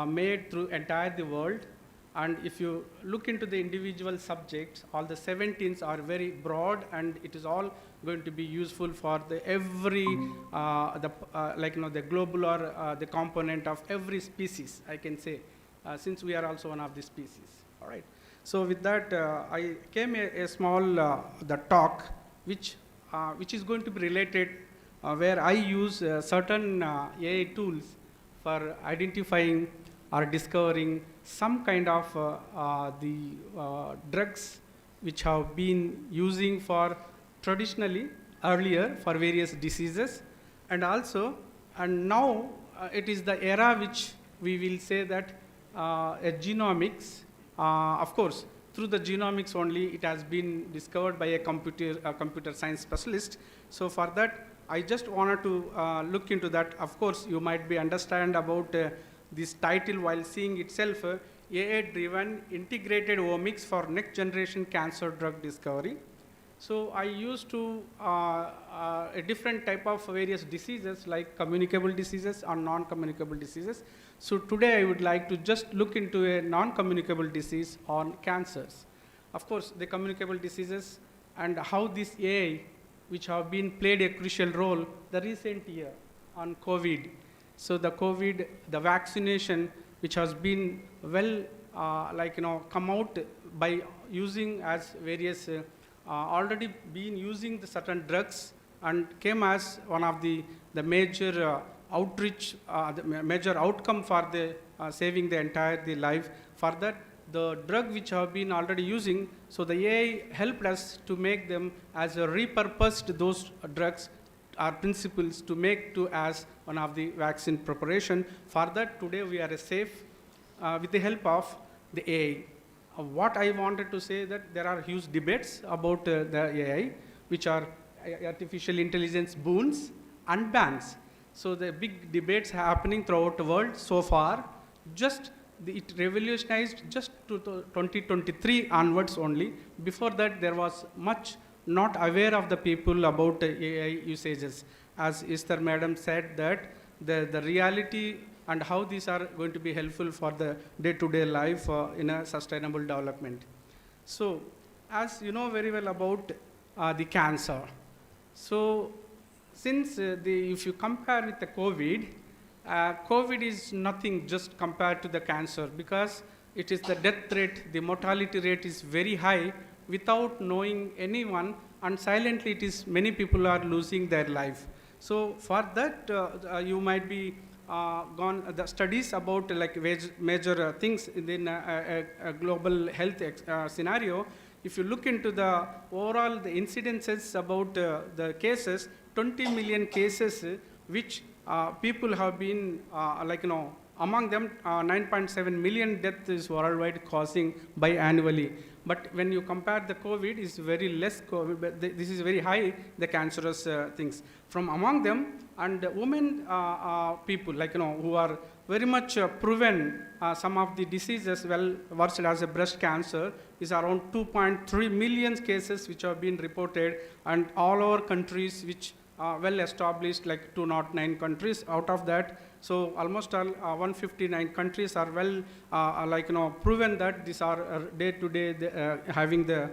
Speaker 14: made through entire the world. And if you look into the individual subjects, all the 17s are very broad, and it is all going to be useful for the every the global or the component of every species, I can say, since we are also one of the species. All right. So with that, I came a small the talk which is going to be related, where I use certain AI tools for identifying or discovering some kind of the drugs which have been using for traditionally earlier for various diseases, and now it is the era which we will say that a genomics, of course, through the genomics only it has been discovered by a computer science specialist. So for that, I just wanted to look into that. Of course, you might be understand about this title while seeing itself, AI-driven integrated omics for next generation cancer drug discovery. So I used to a different type of various diseases like communicable diseases or non-communicable diseases. So today I would like to just look into a non-communicable disease on cancers. Of course, the communicable diseases and how this AI, which have been played a crucial role the recent year on COVID. So the COVID, the vaccination, which has been well, come out by using as various, already been using the certain drugs, and came as one of the major outreach, the major outcome for the saving the entire the life. For that, the drug which have been already using, so the AI helped us to make them as a repurposed those drugs or principles to make to as one of the vaccine preparation. For that, today we are safe with the help of the AI. What I wanted to say that there are huge debates about the AI, which are artificial intelligence boons and bans. So the big debates happening throughout the world so far. It revolutionized just to 2023 onwards only. Before that, there was much not aware of the people about AI usages. As Esther Madam said that the reality and how these are going to be helpful for the day-to-day life in a sustainable development. So, as you know very well about the cancer. So, since if you compare with the COVID, COVID is nothing just compared to the cancer, because it is the death rate, the mortality rate is very high without knowing anyone, and silently it is many people are losing their life. So for that, you might be gone the studies about like major things in a global health scenario. If you look into the overall the incidences about the cases, 20 million cases which people have been among them 9.7 million deaths is worldwide causing by annually. But when you compare the COVID, is very less COVID, but this is very high, the cancerous things. From among them, and women people who are very much proven some of the diseases well versed as a breast cancer is around 2.3 million cases which have been reported, and all our countries which well established, like 209 countries. Out of that, so almost all 159 countries are well proven that these are day to day having the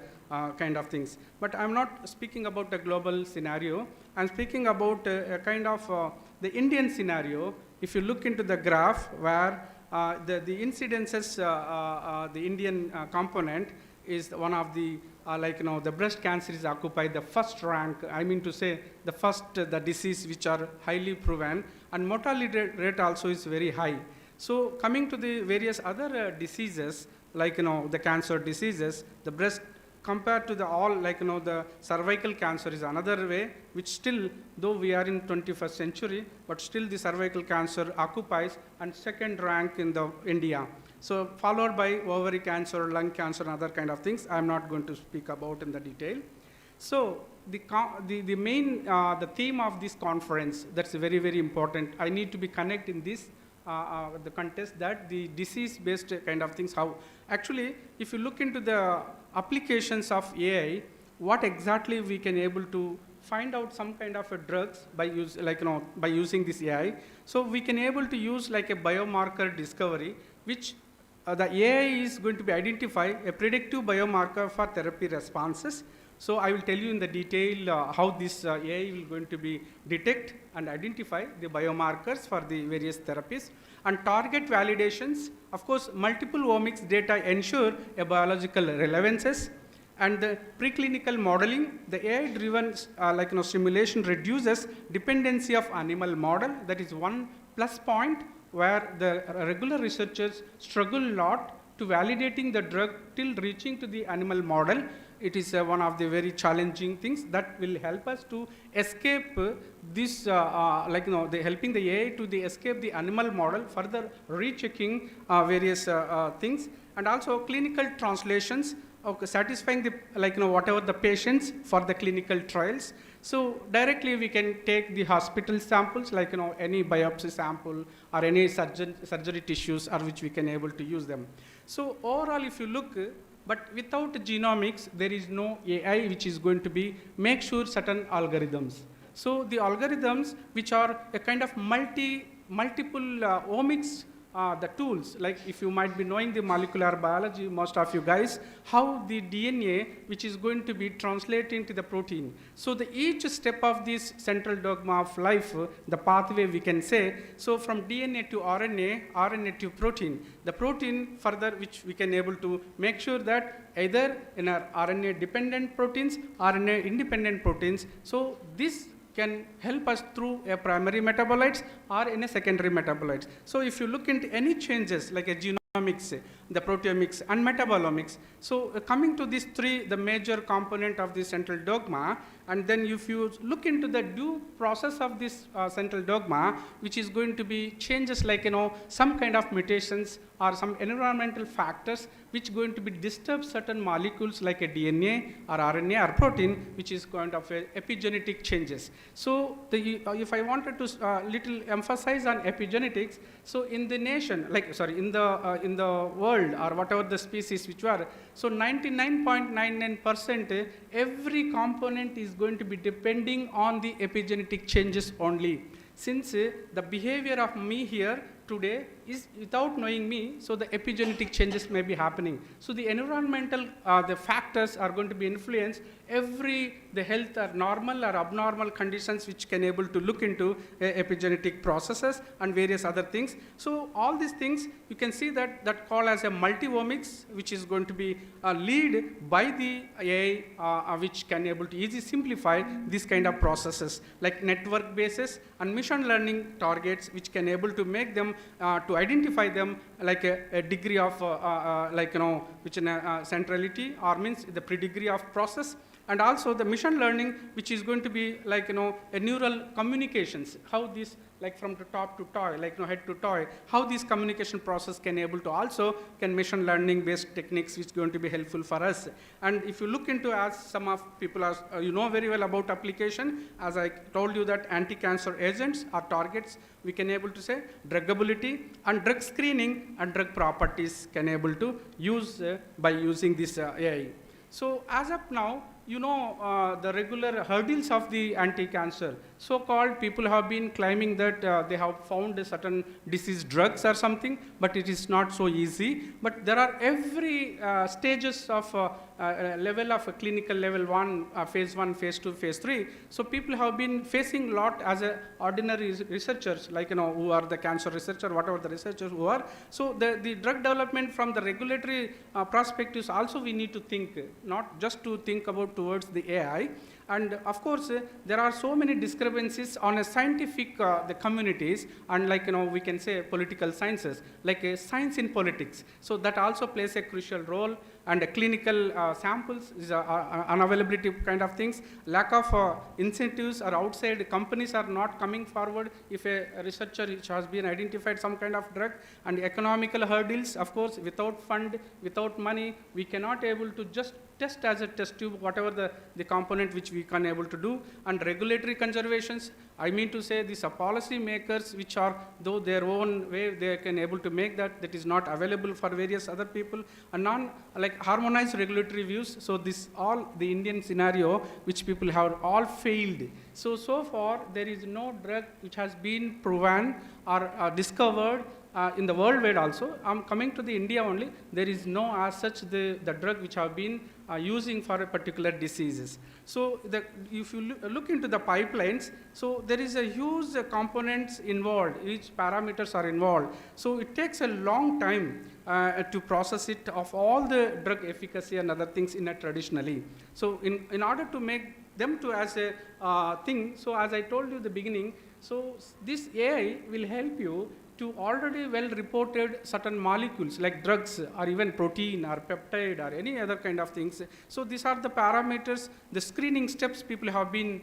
Speaker 14: kind of things. But I'm not speaking about a global scenario. I'm speaking about a kind of the Indian scenario. If you look into the graph where the incidences, the Indian component is one of the the breast cancer is occupied the first rank. I mean to say the first the disease which are highly proven, and mortality rate also is very high. So coming to the various other diseases, like the cancer diseases, the breast compared to the all the cervical cancer is another way, which still, though we are in 21st century, but still the cervical cancer occupies and second rank in the India. So followed by ovary cancer, lung cancer, and other kind of things. I'm not going to speak about in the detail. So the main the theme of this conference, that's very, very important. I need to be connect in this the context that the disease-based kind of things. How actually, if you look into the applications of AI, what exactly we can able to find out some kind of a drugs by by using this AI. So we can able to use like a biomarker discovery, which the AI is going to be identify a predictive biomarker for therapy responses. So I will tell you in the detail how this AI will going to be detect and identify the biomarkers for the various therapies. And target validations, of course, multiple omics data ensure a biological relevances. And the preclinical modeling, the AI-driven simulation reduces dependency of animal model. That is one plus point where the regular researchers struggle a lot to validating the drug till reaching to the animal model. It is one of the very challenging things that will help us to escape this, helping the AI to escape the animal model, further rechecking various things, and also clinical translations, satisfying the whatever the patients for the clinical trials. So directly we can take the hospital samples, any biopsy sample or any surgery tissues, or which we can able to use them. So overall, if you look, but without genomics, there is no AI which is going to be make sure certain algorithms. So the algorithms which are a kind of multiple omics, the tools, like if you might be knowing the molecular biology, most of you guys, how the DNA which is going to be translated into the protein. So the each step of this central dogma of life, the pathway we can say, so from DNA to RNA, RNA to protein, the protein further which we can able to make sure that either in our RNA dependent proteins, RNA independent proteins, so this can help us through a primary metabolites or in a secondary metabolites. So if you look into any changes like a genomics, the proteomics and metabolomics, so coming to these three, the major component of the central dogma, and then if you look into the due process of this central dogma, which is going to be changes like some kind of mutations or some environmental factors which going to be disturb certain molecules like a DNA or RNA or protein, which is kind of epigenetic changes. So if I wanted to little emphasize on epigenetics, so in the nation, in the world or whatever the species which were, so 99.99% every component is going to be depending on the epigenetic changes only. Since the behavior of me here today is without knowing me, so the epigenetic changes may be happening. So the environmental, the factors are going to be influenced the health or normal or abnormal conditions which can able to look into epigenetic processes and various other things. So all these things you can see that call as a multi-omics, which is going to be lead by the AI, which can able to easily simplify this kind of processes like network basis and machine learning targets, which can able to make them to identify them like a degree of which in centrality or means the pre-degree of process, and also the machine learning, which is going to be a neural communications, how this from the top to toy, head to toy, how this communication process can able to also machine learning based techniques which is going to be helpful for us. And if you look into, as some of people are, very well about application, as I told you that anti-cancer agents or targets, we can able to say druggability and drug screening and drug properties can able to use by using this AI. So as of now, the regular hurdles of the anti-cancer. So-called people have been claiming that they have found a certain disease drugs or something, but it is not so easy. But there are every stages of level of a clinical level 1, phase 1, phase 2, phase 3. So people have been facing a lot as a ordinary researchers, like who are the cancer researcher, whatever the researchers who are. So the drug development from the regulatory perspectives also we need to think, not just to think about towards the AI. And of course, there are so many discrepancies on a scientific the communities, and we can say political sciences, like science in politics. So that also plays a crucial role. And clinical samples is unavailability kind of things. Lack of incentives or outside companies are not coming forward if a researcher which has been identified some kind of drug. And economical hurdles, of course, without fund, without money, we cannot able to just test as a test tube, whatever the component which we can able to do. And regulatory conservations, I mean to say these are policy makers which are, though their own way they can able to make that is not available for various other people, and harmonized regulatory views. So this all the Indian scenario which people have all failed. So far there is no drug which has been proven or discovered in the worldwide also. I'm coming to the India only. There is no as such the drug which have been using for a particular diseases. So if you look into the pipelines, so there is a huge components involved, each parameters are involved. So it takes a long time to process it of all the drug efficacy and other things in a traditionally. So in order to make them to as a thing, so as I told you in the beginning, so this AI will help you to already well reported certain molecules like drugs or even protein or peptide or any other kind of things. So these are the parameters, the screening steps people have been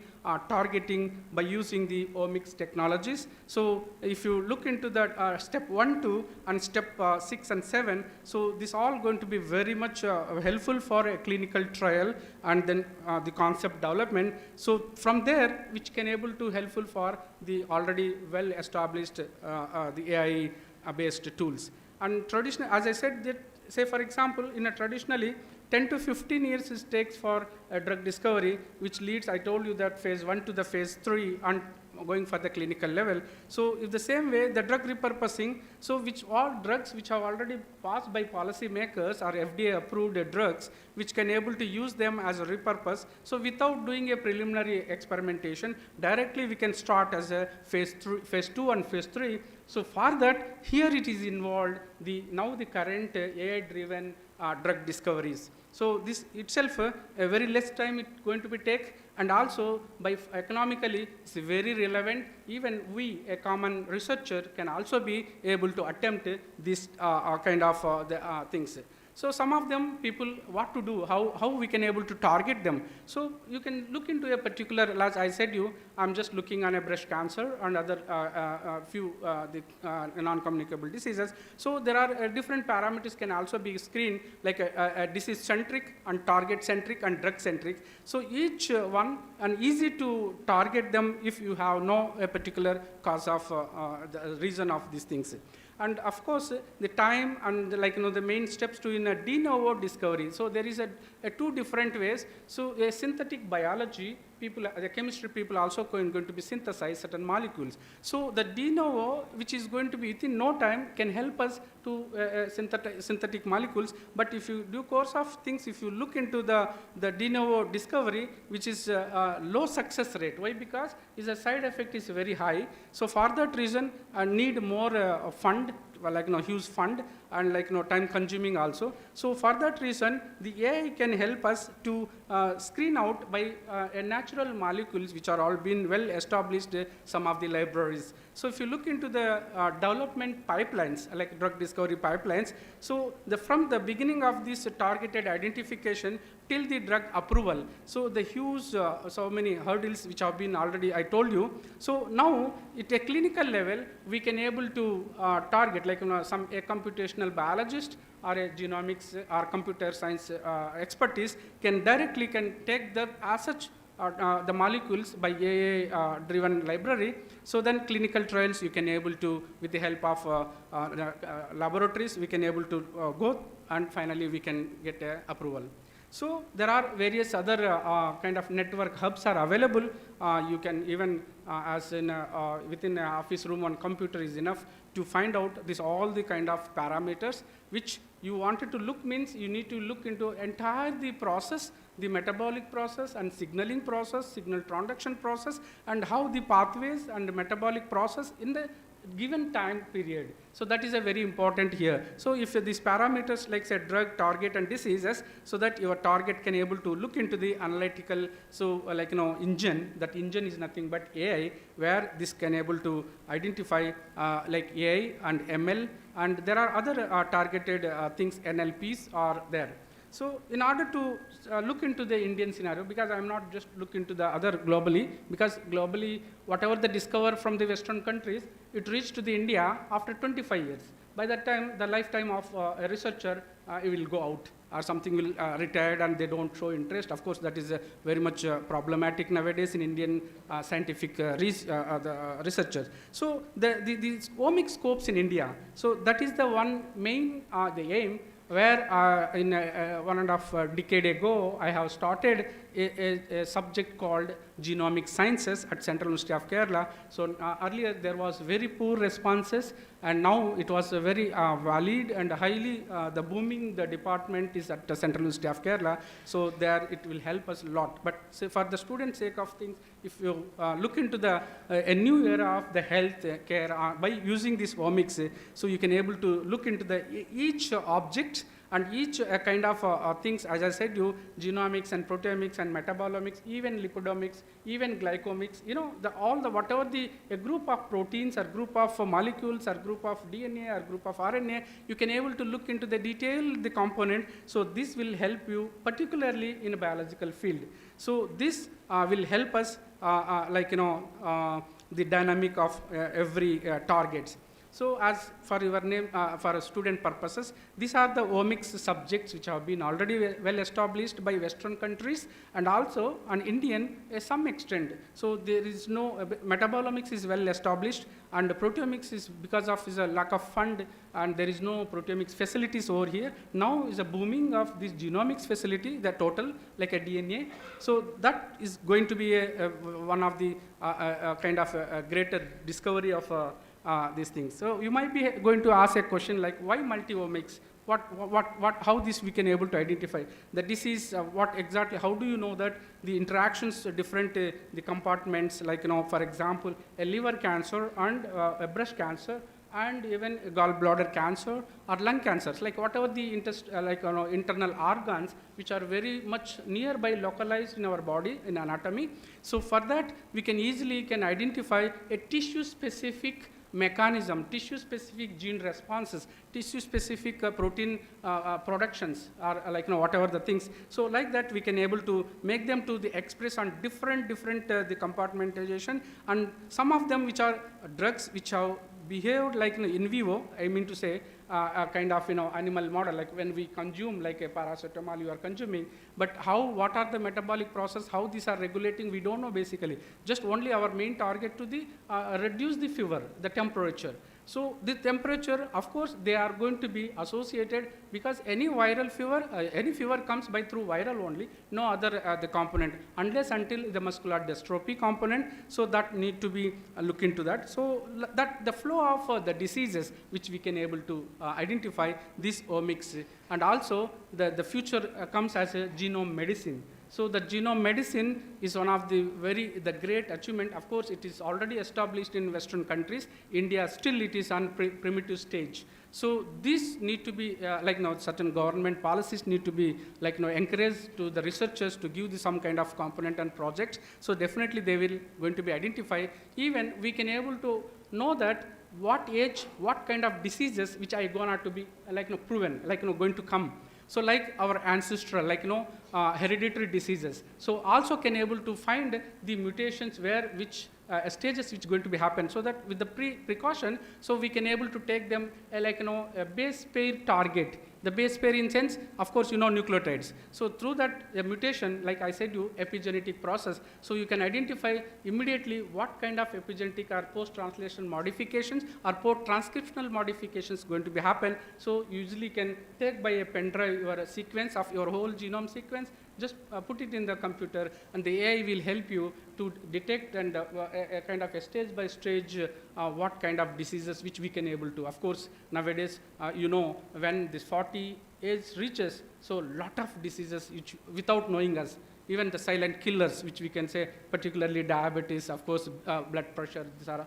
Speaker 14: targeting by using the omics technologies. So if you look into that step 1, 2 and step 6 and 7, so this all going to be very much helpful for a clinical trial and then the concept development. So from there, which can able to helpful for the already well established the AI based tools. And traditional, as I said, that say for example, in a traditionally 10 to 15 years it takes for a drug discovery, which leads, I told you that phase 1 to the phase 3 and going for the clinical level. So if the same way, the drug repurposing, so which all drugs which have already passed by policy makers or FDA approved drugs, which can able to use them as a repurpose. So without doing a preliminary experimentation, directly we can start as a phase 2 and phase 3. So for that, here it is involved now the current AI-driven drug discoveries. So this itself, a very less time it going to be take, and also by economically it's very relevant. Even we, a common researcher, can also be able to attempt this kind of things. So some of them people what to do, how we can able to target them. So you can look into a particular, as I said you, I'm just looking on a breast cancer and other few non-communicable diseases. So there are different parameters can also be screened, like a disease centric and target centric and drug centric. So each one and easy to target them if you have a particular cause of the reason of these things. And of course, the time and the main steps to in a de novo discovery. So there is a two different ways. So a synthetic biology, the chemistry people also going to be synthesize certain molecules. So the de novo, which is going to be within no time, can help us to synthetic molecules. But if you do course of things, if you look into the de novo discovery, which is low success rate. Why? Because the side effect is very high. So for that reason, need more fund, huge fund, and time consuming also. So for that reason, the AI can help us to screen out by a natural molecules which are all been well established some of the libraries. So if you look into the development pipelines, like drug discovery pipelines, so from the beginning of this targeted identification till the drug approval, so the huge so many hurdles which have been already I told you. So now at a clinical level, we can able to target a computational biologist or a genomics or computer science expertise can directly take the as such the molecules by AI driven library. So then clinical trials you can able to, with the help of laboratories, we can able to go, and finally we can get approval. So there are various other kind of network hubs are available. You can even, as in within an office room on computer is enough to find out this all the kind of parameters which you wanted to look, means you need to look into entire the process, the metabolic process and signaling process, signal transduction process, and how the pathways and the metabolic process in the given time period. So that is a very important here. So if these parameters like say drug, target and diseases, so that your target can able to look into the analytical, so like engine, that engine is nothing but AI, where this can able to identify like AI and ML, and there are other targeted things, NLPs are there. So in order to look into the Indian scenario, because I'm not just look into the other globally, because globally whatever they discover from the Western countries, it reached to the India after 25 years. By that time, the lifetime of a researcher, it will go out, or something will retired and they don't show interest. Of course, that is very much problematic nowadays in Indian scientific researchers. So these omic scopes in India, so that is the one main the aim, where in 1.5 decade ago, I have started a subject called Genomic Sciences at Central University of Kerala. So earlier there was very poor responses, and now it was a very valid and highly the booming the department is at the Central University of Kerala. So there it will help us a lot. But say for the student sake of things, if you look into the a new era of the health care by using this omics, so you can able to look into the each object and each kind of things, as I said, you genomics and proteomics and metabolomics, even lipidomics, even glycomics, all the whatever a group of proteins or group of molecules or group of DNA or group of RNA, you can able to look into the detail, the component. So this will help you particularly in a biological field. So this will help us the dynamic of every targets. So as for your name, for student purposes, these are the omics subjects which have been already well established by Western countries and also on Indian some extent. So there is no, metabolomics is well established, and proteomics is because of is a lack of fund and there is no proteomics facilities over here. Now is a booming of this genomics facility, the total like a DNA. So that is going to be one of the kind of a greater discovery of these things. So you might be going to ask a question like, why multi-omics? How this we can able to identify the disease? What exactly? How do you know that the interactions different the compartments? Like for example, a liver cancer and a breast cancer, and even gallbladder cancer or lung cancers, like whatever the internal organs which are very much nearby localized in our body in anatomy. So for that we can easily identify a tissue specific mechanism, tissue specific gene responses, tissue specific protein productions, or whatever the things. So like that we can able to make them to the express on different the compartmentalization, and some of them which are drugs which have behaved like in vivo, I mean to say a kind of animal model, like when we consume like a paracetamol you are consuming, but what are the metabolic process, how these are regulating, we don't know basically. Just only our main target to the reduce the fever, the temperature. So the temperature, of course, they are going to be associated because any viral fever, any fever comes by through viral only, no other the component, unless until the muscular dystrophy component. So that need to be look into that. So that the flow of the diseases which we can able to identify this omics, and also the future comes as a genome medicine. So the genome medicine is one of the great achievement. Of course, it is already established in Western countries. India still it is on primitive stage. So this need to be certain government policies need to be encouraged to the researchers to give some kind of component and projects. So definitely they will going to be identified. Even we can able to know that what age, what kind of diseases which are going to be proven, going to come. So like our ancestral, hereditary diseases. So also can able to find the mutations which stages which going to be happen, so that with the precaution, so we can able to take them a base pair target. The base pair in sense, of course, nucleotides. So through that mutation, like I said, epigenetic process, so you can identify immediately what kind of epigenetic or post-translation modifications or post-transcriptional modifications going to be happen. So you usually can take by a pen drive your sequence of your whole genome sequence, just put it in the computer, and the AI will help you to detect and a kind of a stage by stage what kind of diseases which we can able to. Of course, nowadays, when this 40 age reaches, so lot of diseases which without knowing us, even the silent killers, which we can say, particularly diabetes, of course, blood pressure, these are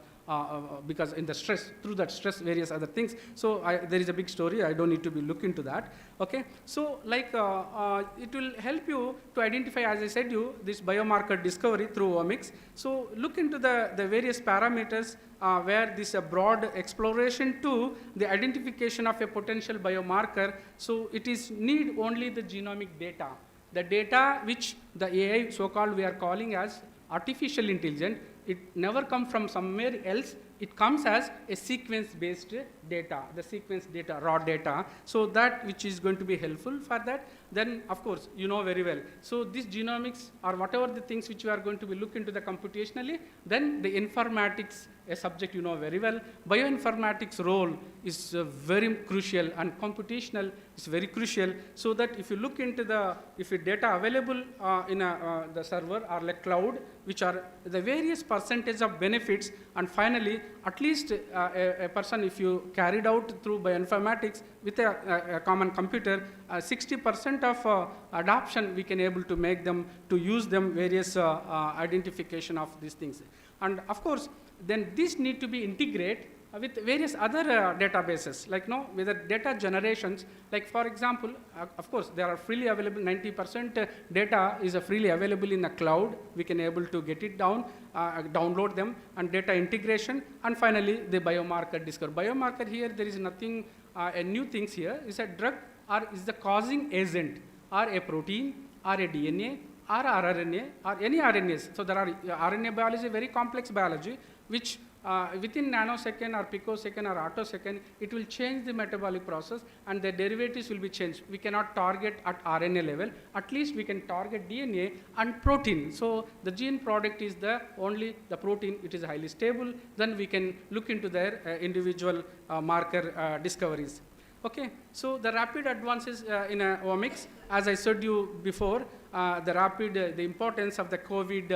Speaker 14: because in the stress, through that stress, various other things. So there is a big story, I don't need to be look into that. Okay, so like it will help you to identify, as I said this biomarker discovery through omics. So look into the various parameters where this broad exploration to the identification of a potential biomarker. So it is need only the genomic data. The data which the AI so-called we are calling as artificial intelligence, it never comes from somewhere else. It comes as a sequence-based data, the sequence data, raw data. So that which is going to be helpful for that. Then, of course, you know very well. So this genomics or whatever the things which you are going to be look into the computationally, then the informatics, a subject you know very well. Bioinformatics role is very crucial, and computational is very crucial, so that if you look into if data available in the server or like cloud, which are the various percentage of benefits, and finally, at least a person, if you carried out through bioinformatics with a common computer, 60% of adoption we can able to make them to use them various identification of these things. And of course, then this need to be integrated with various other databases, like whether data generations, like for example, of course, there are freely available, 90% data is freely available in the cloud. We can able to get it down, download them, and data integration, and finally the biomarker discovery. Biomarker here, there is nothing, a new things here, is a drug or is the causing agent, or a protein, or a DNA, or RNA, or any RNAs. So there are RNA biology, very complex biology, which within nanosecond or picosecond or attosecond, it will change the metabolic process and the derivatives will be changed. We cannot target at RNA level. At least we can target DNA and protein. So the gene product is only the protein. It is highly stable. Then we can look into their individual marker discoveries. Okay, so the rapid advances in omics, as I said you before, the importance of the COVID,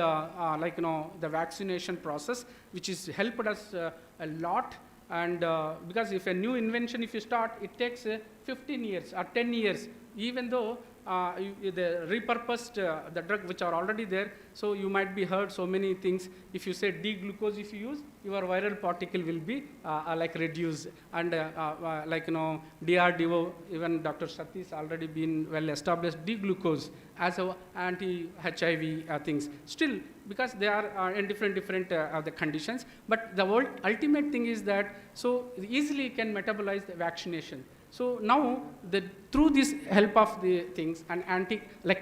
Speaker 14: the vaccination process, which is helped us a lot. And because if a new invention, if you start, it takes 15 years or 10 years, even though the repurposed the drug which are already there. So you might be heard so many things. If you say D-glucose, if you use, your viral particle will be reduced. And DRDO, even Dr. Satish already been well established D-glucose as a anti-HIV things. Still, because they are in different the conditions. But the ultimate thing is that so easily can metabolize the vaccination. So now, through this help of the things, and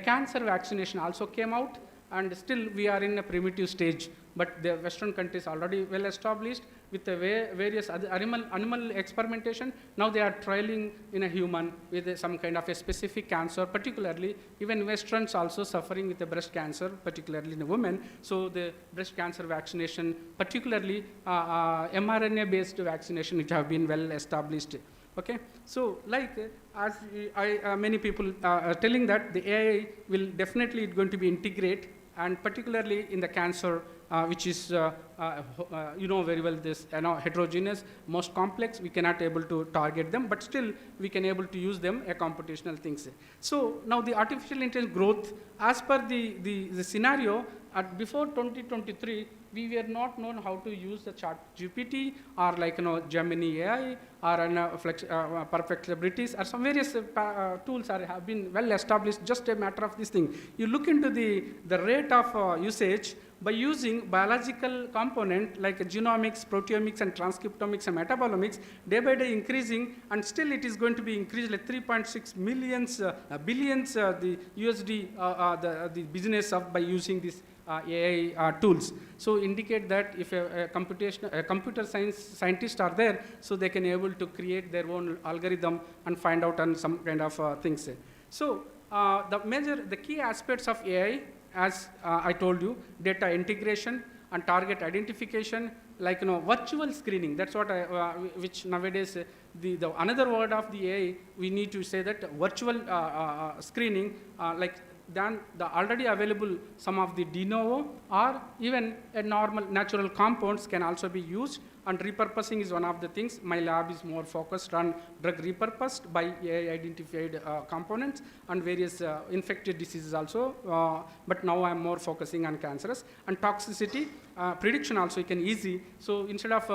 Speaker 14: cancer vaccination also came out, and still we are in a primitive stage. But the Western countries already well established with the various other animal experimentation. Now they are trialing in a human with some kind of a specific cancer, particularly even Westerns also suffering with the breast cancer, particularly in a woman. So the breast cancer vaccination, particularly mRNA-based vaccination, which have been well established. Okay, so as many people are telling that the AI will definitely going to be integrated, and particularly in the cancer, which is very well this heterogeneous, most complex. We cannot able to target them, but still we can able to use them a computational things. So now the artificial intelligence growth, as per the scenario, before 2023, we were not known how to use the ChatGPT or Gemini AI or Perplexabilities or some various tools have been well established. Just a matter of this thing. You look into the rate of usage by using biological component like genomics, proteomics, and transcriptomics and metabolomics, day by day increasing, and still it is going to be increased like 3.6 billions the USD the business by using this AI tools. So indicate that if a computer science scientists are there, so they can able to create their own algorithm and find out on some kind of things. So the key aspects of AI, as I told you, data integration and target identification, like virtual screening. That's what which nowadays the another word of the AI, we need to say that virtual screening, like than the already available some of the de novo or even a normal natural compounds can also be used, and repurposing is one of the things. My lab is more focused on drug repurposed by AI identified components and various infected diseases also, but now I'm more focusing on cancerous. And toxicity prediction also you can easy. So instead of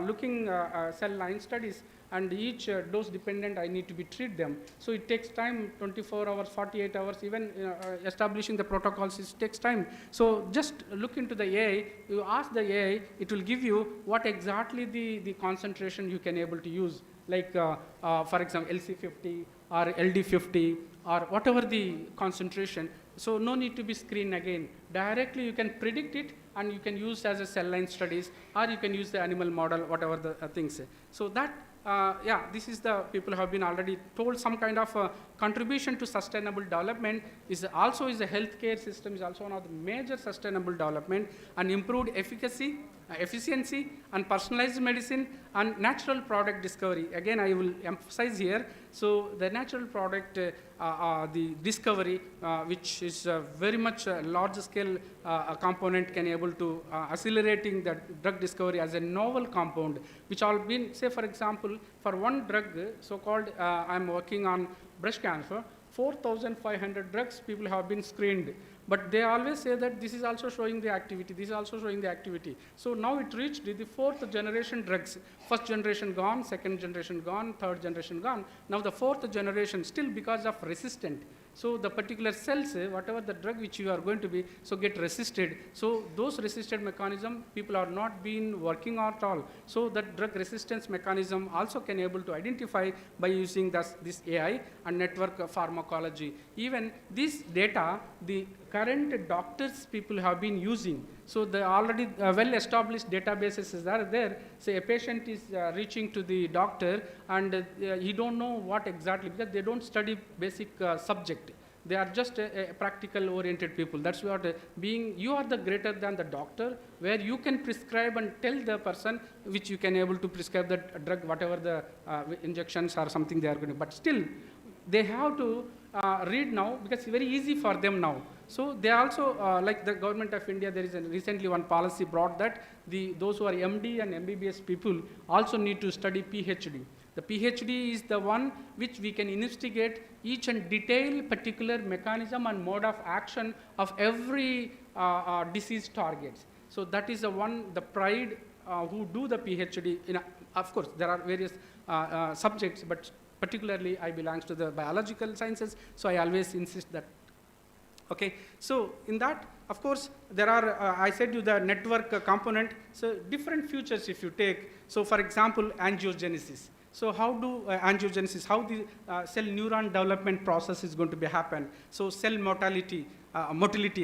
Speaker 14: looking cell line studies, and each dose dependent I need to be treat them. So it takes time, 24 hours, 48 hours, even establishing the protocols takes time. So just look into the AI, you ask the AI, it will give you what exactly the concentration you can able to use. Like for example, LC50 or LD50 or whatever the concentration. So no need to be screened again. Directly you can predict it and you can use as a cell line studies, or you can use the animal model, whatever the things. So that this is the people have been already told some kind of contribution to sustainable development is also a healthcare system is also one of the major sustainable development, and improved efficiency and personalized medicine and natural product discovery. Again, I will emphasize here. So the natural product, the discovery, which is very much a large scale component, can able to accelerating the drug discovery as a novel compound, which all been, say for example, for one drug, so-called, I'm working on breast cancer, 4,500 drugs people have been screened. But they always say that this is also showing the activity, this is also showing the activity. So now it reached the fourth generation drugs. First generation gone, second generation gone, third generation gone. Now the fourth generation still because of resistant. So the particular cells, whatever the drug which you are going to be, so get resisted. So those resisted mechanism, people are not been working at all. So that drug resistance mechanism also can able to identify by using this AI and network pharmacology. Even this data, the current doctors people have been using. So the already well-established databases are there. Say a patient is reaching to the doctor and he don't know what exactly, because they don't study basic subject. They are just a practical oriented people. That's what being, you are the greater than the doctor, where you can prescribe and tell the person which you can able to prescribe the drug, whatever the injections or something they are going to, but still they have to read now, because it's very easy for them now. So they also, like the government of India, there is recently one policy brought that those who are MD and MBBS people also need to study PhD. The PhD is the one which we can investigate each and detail particular mechanism and mode of action of every disease targets. So that is the one, the pride who do the PhD. Of course, there are various subjects, but particularly I belong to the biological sciences, so I always insist that. Okay, so in that, of course, there are, I said you the network component, so different features if you take. So for example, angiogenesis. So how do angiogenesis, how the cell neuron development process is going to be happen. So cell motility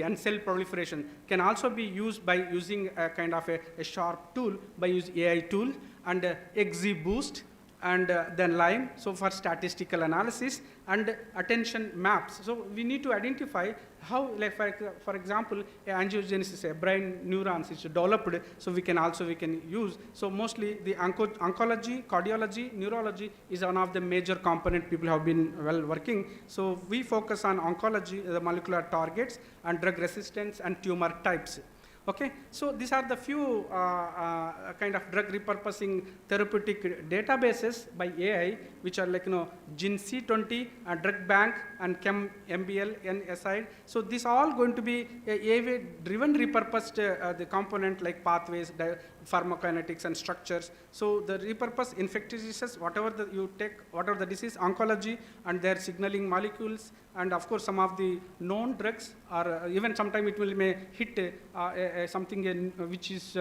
Speaker 14: and cell proliferation can also be used by using a kind of a sharp tool, by using AI tool, and XGBoost, and then Lime, so for statistical analysis, and attention maps. So we need to identify how, like for example, angiogenesis, a brain neurons is developed, so we can use. So mostly the oncology, cardiology, neurology is one of the major component people have been well working. So we focus on oncology, the molecular targets, and drug resistance and tumor types. Okay, so these are the few kind of drug repurposing therapeutic databases by AI, which are like GenC20, Drug Bank, and ChemMBL, NSI. So these are all going to be AI-driven repurposed the component like pathways, pharmacokinetics, and structures. So the repurposed infectious diseases, whatever you take, whatever the disease, oncology, and their signaling molecules, and of course some of the known drugs, or even sometime it may hit something which is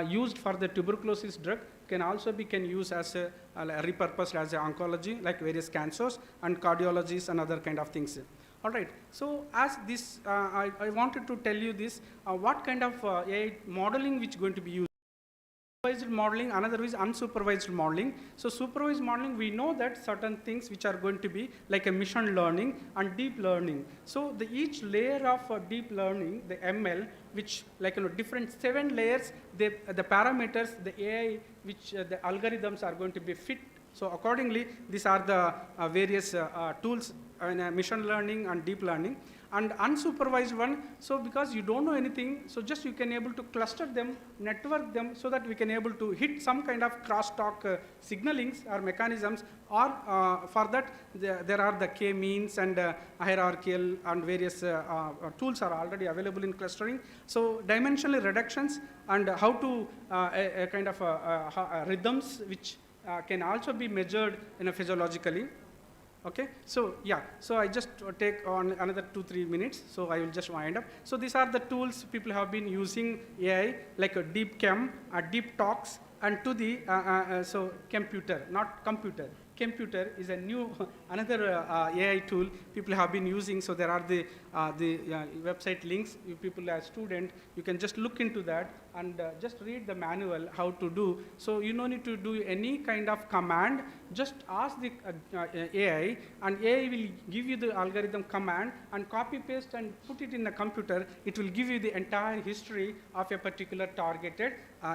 Speaker 14: used for the tuberculosis drug, can also be used as repurposed as oncology, like various cancers and cardiologies and other kind of things. All right, so as this, I wanted to tell you this, what kind of AI modeling which is going to be used. Supervised modeling, another is unsupervised modeling. So supervised modeling, we know that certain things which are going to be like a machine learning and deep learning. So each layer of deep learning, the ML, which like different 7 layers, the parameters, the AI, which the algorithms are going to be fit. So accordingly, these are the various tools in machine learning and deep learning. And unsupervised one, so because you don't know anything, so just you can able to cluster them, network them, so that we can able to hit some kind of crosstalk signalings or mechanisms, or for that there are the k-means and hierarchical and various tools are already available in clustering. So dimensional reductions and how to a kind of rhythms which can also be measured physiologically. Okay, so yeah, so I just take on another 2-3 minutes, so I will just wind up. So these are the tools people have been using AI, like a deep chem, deep talks, and to the so computer, not computer. Computer is a new another AI tool people have been using. So there are the website links. You people as student, you can just look into that and just read the manual how to do. So you don't need to do any kind of command. Just ask the AI, and AI will give you the algorithm command and copy paste and put it in the computer. It will give you the entire history of a particular targeted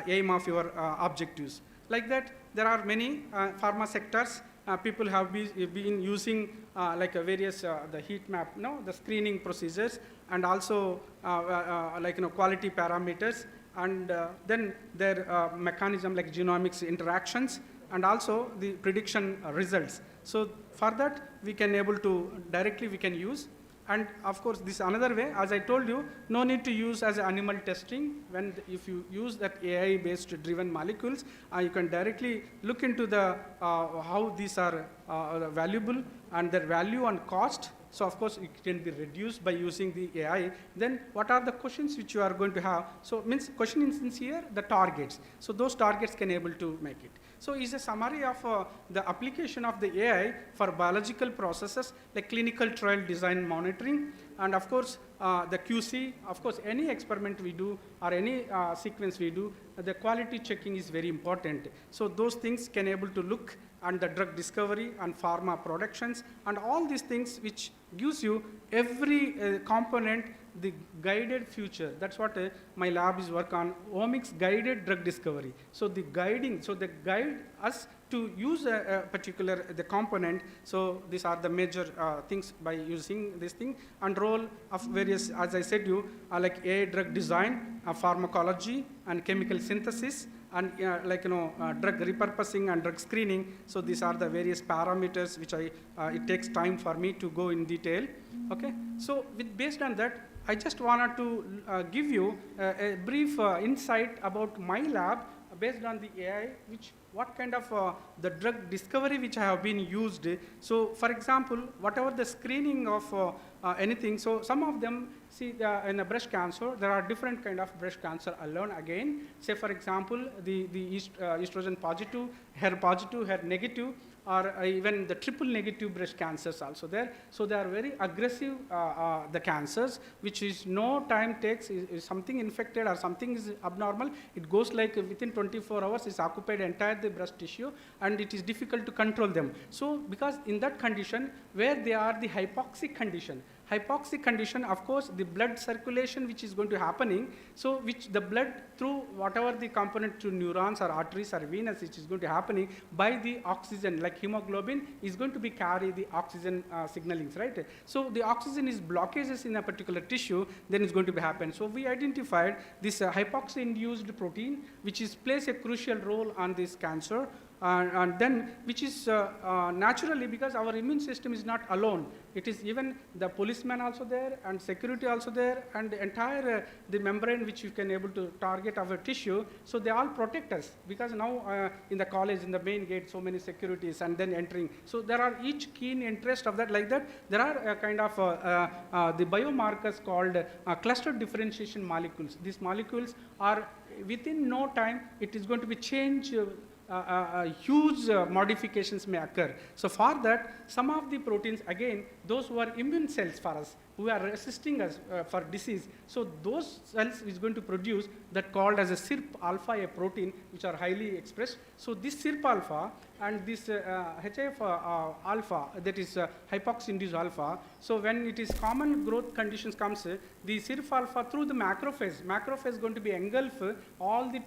Speaker 14: aim of your objectives. Like that, there are many pharma sectors. People have been using like various the heat map, the screening procedures, and also like quality parameters, and then their mechanism like genomics interactions, and also the prediction results. So for that, we can able to directly we can use. And of course, this another way, as I told you, no need to use as animal testing. If you use that AI-based driven molecules, you can directly look into the how these are valuable and their value and cost. So of course, it can be reduced by using the AI. Then what are the questions which you are going to have? So means question instance here, the targets. So those targets can able to make it. So is a summary of the application of the AI for biological processes like clinical trial design monitoring, and of course the QC. Of course, any experiment we do or any sequence we do, the quality checking is very important. So those things can able to look and the drug discovery and pharma productions and all these things which gives you every component the guided future. That's what my lab is work on, omics guided drug discovery. So the guiding, so they guide us to use a particular the component. So these are the major things by using this thing, and role of various, as I said you, like AI drug design, pharmacology and chemical synthesis, and like drug repurposing and drug screening. So these are the various parameters which it takes time for me to go in detail. Okay, so based on that, I just wanted to give you a brief insight about my lab based on the AI, what kind of the drug discovery which I have been used. So for example, whatever the screening of anything, so some of them, see in a breast cancer, there are different kind of breast cancer alone again. Say for example, the estrogen positive, HER positive, HER negative, or even the triple negative breast cancers also there. So they are very aggressive, the cancers, which is no time takes, is something infected or something is abnormal, it goes like within 24 hours, it's occupied entire the breast tissue, and it is difficult to control them. So because in that condition, where they are the hypoxic condition, of course, the blood circulation which is going to happening, so which the blood through whatever the component to neurons or arteries or venous, which is going to happening by the oxygen, like hemoglobin is going to be carry the oxygen signalings, right? So the oxygen is blockages in a particular tissue, then it's going to be happen. So we identified this hypoxia-induced protein, which plays a crucial role on this cancer. And then which is naturally, because our immune system is not alone, it is even the policeman also there and security also there, and the entire the membrane which you can able to target our tissue. So they all protect us, because now in the college, in the main gate, so many securities and then entering. So there are each keen interest of that, like that. There are a kind of the biomarkers called cluster differentiation molecules. These molecules are within no time, it is going to be changed huge modifications may occur. So for that, some of the proteins, again, those who are immune cells for us, who are resisting us for disease, so those cells is going to produce that called as a SIRP alpha, a protein which are highly expressed. So this SIRP alpha and this HIF alpha, that is hypox-induced alpha, so when it is common growth conditions comes, the SIRP alpha through the macrophage is going to be engulf all the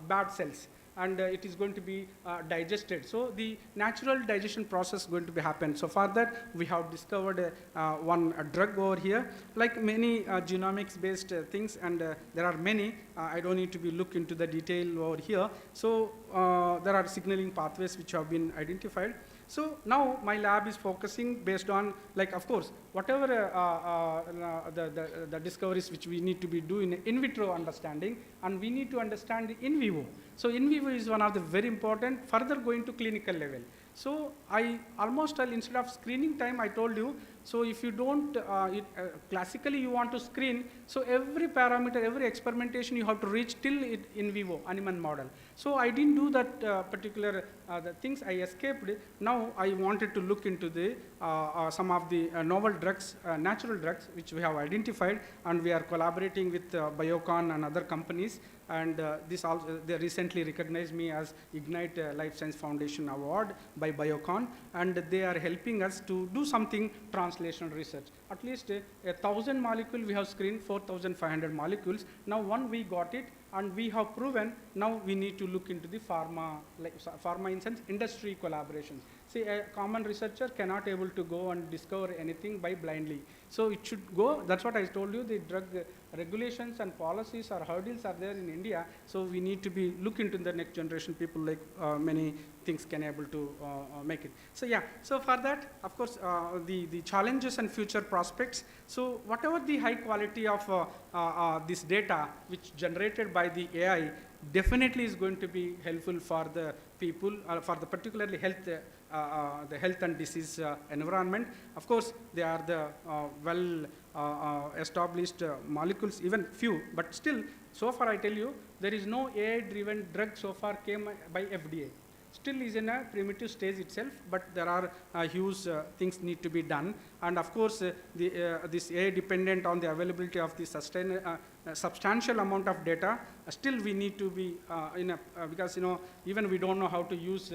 Speaker 14: bad cells, and it is going to be digested. So the natural digestion process is going to be happen. So for that, we have discovered one drug over here, like many genomics based things, and there are many. I don't need to be look into the detail over here. So there are signaling pathways which have been identified. So now my lab is focusing based on, like, of course, whatever the discoveries which we need to be doing in vitro understanding, and we need to understand the in vivo. So in vivo is one of the very important, further going to clinical level. So I almost, instead of screening time, I told you, so if you don't, classically you want to screen, so every parameter, every experimentation you have to reach till it in vivo, animal model. So I didn't do that particular the things, I escaped. Now I wanted to look into the some of the novel drugs, natural drugs, which we have identified, and we are collaborating with Biocon and other companies. And this also, they recently recognized me as Ignite Life Science Foundation Award by Biocon, and they are helping us to do something translational research. At least 1,000 molecules we have screened, 4,500 molecules. Now we got it, and we have proven. Now we need to look into the pharma, like pharma in sense industry collaborations. See, a common researcher cannot able to go and discover anything by blindly. So it should go, that's what I told you, the drug regulations and policies or hurdles are there in India. So we need to be look into the next generation people, like many things can able to make it. So yeah, so for that, of course, the challenges and future prospects. So whatever the high quality of this data which generated by the AI definitely is going to be helpful for the people, for the particularly health, the health and disease environment. Of course, they are the well established molecules, even few, but still, so far I tell you, there is no AI-driven drug so far came by FDA. Still is in a primitive stage itself, but there are huge things need to be done. And of course, this AI dependent on the availability of the substantial amount of data. Still we need to be because even we don't know how to use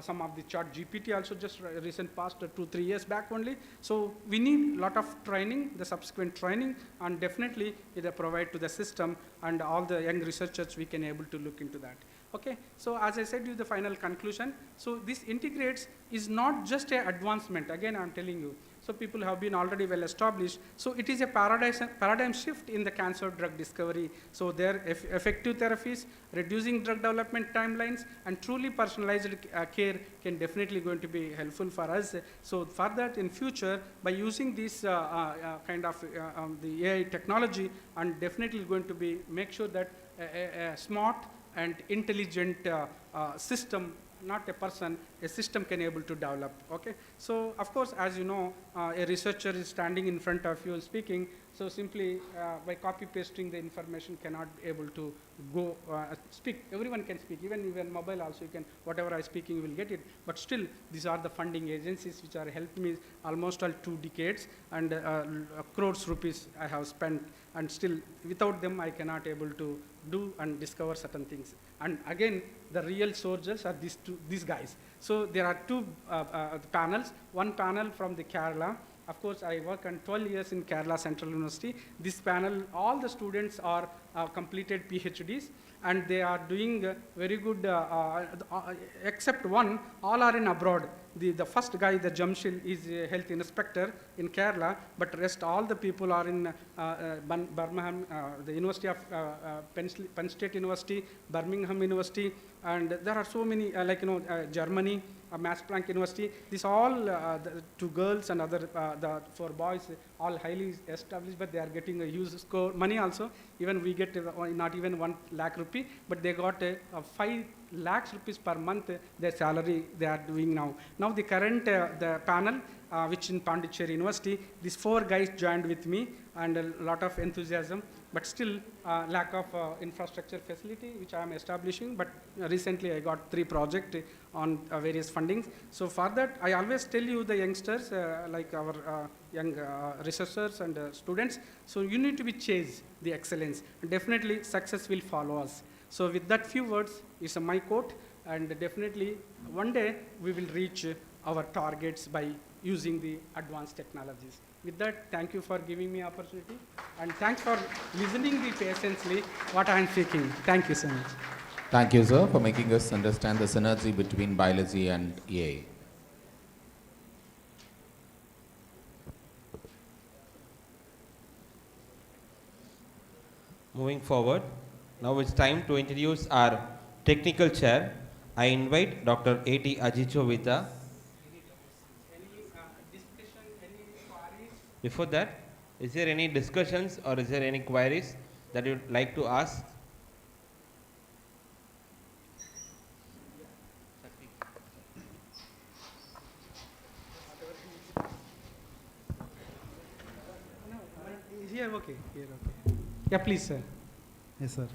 Speaker 14: some of the chat GPT also just recent past 2-3 years back only. So we need a lot of training, the subsequent training, and definitely either provide to the system, and all the young researchers we can able to look into that. Okay, so as I said, you the final conclusion. So this integrates is not just an advancement. Again, I'm telling you. So people have been already well established. So it is a paradigm shift in the cancer drug discovery. So their effective therapies, reducing drug development timelines, and truly personalized care can definitely going to be helpful for us. So for that in future, by using this kind of the AI technology, and definitely going to be make sure that a smart and intelligent system, not a person, a system can able to develop. Okay, so of course, as you know, a researcher is standing in front of you and speaking. So simply by copy pasting the information cannot able to go speak. Everyone can speak, even mobile also you can, whatever I speaking you will get it. But still, these are the funding agencies which are helped me almost all 2 decades, and crores rupees I have spent, and still without them I cannot able to do and discover certain things. And again, the real soldiers are these guys. So there are 2 panels. One panel from the Kerala. Of course, I work on 12 years in Kerala Central University. This panel, all the students are completed PhDs, and they are doing very good, except one, all are in abroad. The first guy, the Jamshil, is a health inspector in Kerala, but rest all the people are in Birmingham, the University of Penn State University, Birmingham University, and there are so many, Germany, Max Planck University. These all, the 2 girls and other, the 4 boys, all highly established, but they are getting a huge score money also. Even we get not even 1 lakh rupee, but they got 5 lakhs rupees per month their salary they are doing now. Now the current the panel which in Pondicherry University, these 4 guys joined with me and a lot of enthusiasm, but still lack of infrastructure facility which I am establishing. But recently I got 3 projects on various fundings. So for that I always tell you the youngsters like our young researchers and students, so you need to be chase the excellence. Definitely success will follow us. So with that few words is my quote, and definitely one day we will reach our targets by using the advanced technologies. With that, thank you for giving me opportunity, and thanks for listening me patiently what I am speaking. Thank you so much.
Speaker 2: Thank you, sir, for making us understand the synergy between biology and AI.
Speaker 1: Moving forward, now it's time to introduce our technical chair. I invite Dr. A.T. Ajichovita. Before that, is there any discussions or is there any queries that you'd like to ask?
Speaker 14: Here, okay. Here, okay. Yeah, please, sir.
Speaker 15: Yes, sir.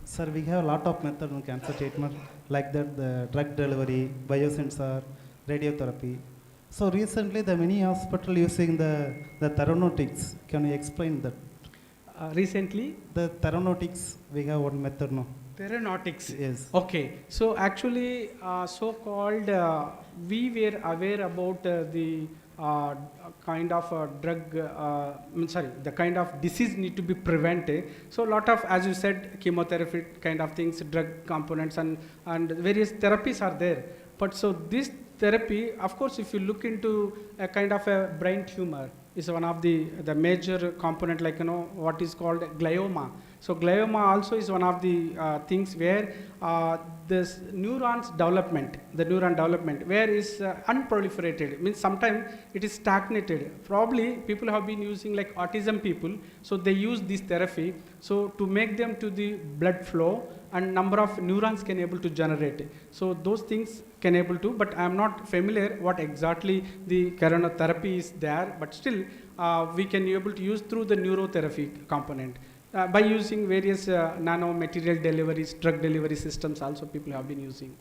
Speaker 15: Sir, we have a lot of methods in cancer treatment, like that the drug delivery, biosensor, radiotherapy. So recently, the many hospital using the therapeutics. Can you explain that?
Speaker 14: Recently?
Speaker 15: The therapeutics, we have one method now.
Speaker 14: Therapeutics.
Speaker 15: Yes.
Speaker 14: Okay. So actually, so-called, we were aware about the kind of drug, the kind of disease need to be prevented. So a lot of, as you said, chemotherapy kind of things, drug components and various therapies are there. But so this therapy, of course, if you look into a kind of a brain tumor, is one of the major component, like, what is called glioma. So glioma also is one of the things where this neurons development, the neuron development, where is unproliferated, means sometimes it is stagnated. Probably people have been using like autism people, so they use this therapy, so to make them to the blood flow and number of neurons can able to generate. So those things can able to, but I am not familiar what exactly the therapy is there, but still we can be able to use through the neurotherapy component. By using various nanomaterial deliveries, drug delivery systems also people have been using.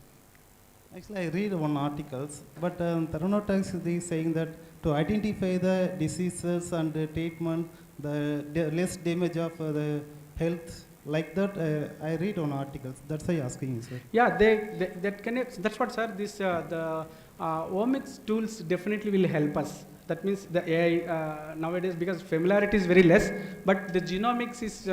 Speaker 15: Actually, I read one articles, but therapeutics is saying that to identify the diseases and the treatment, the less damage of the health, like that, I read on articles. That's why I'm asking you, sir.
Speaker 14: Yeah, that connects. That's what, sir. This the omics tools definitely will help us. That means the AI nowadays, because familiarity is very less, but the genomics is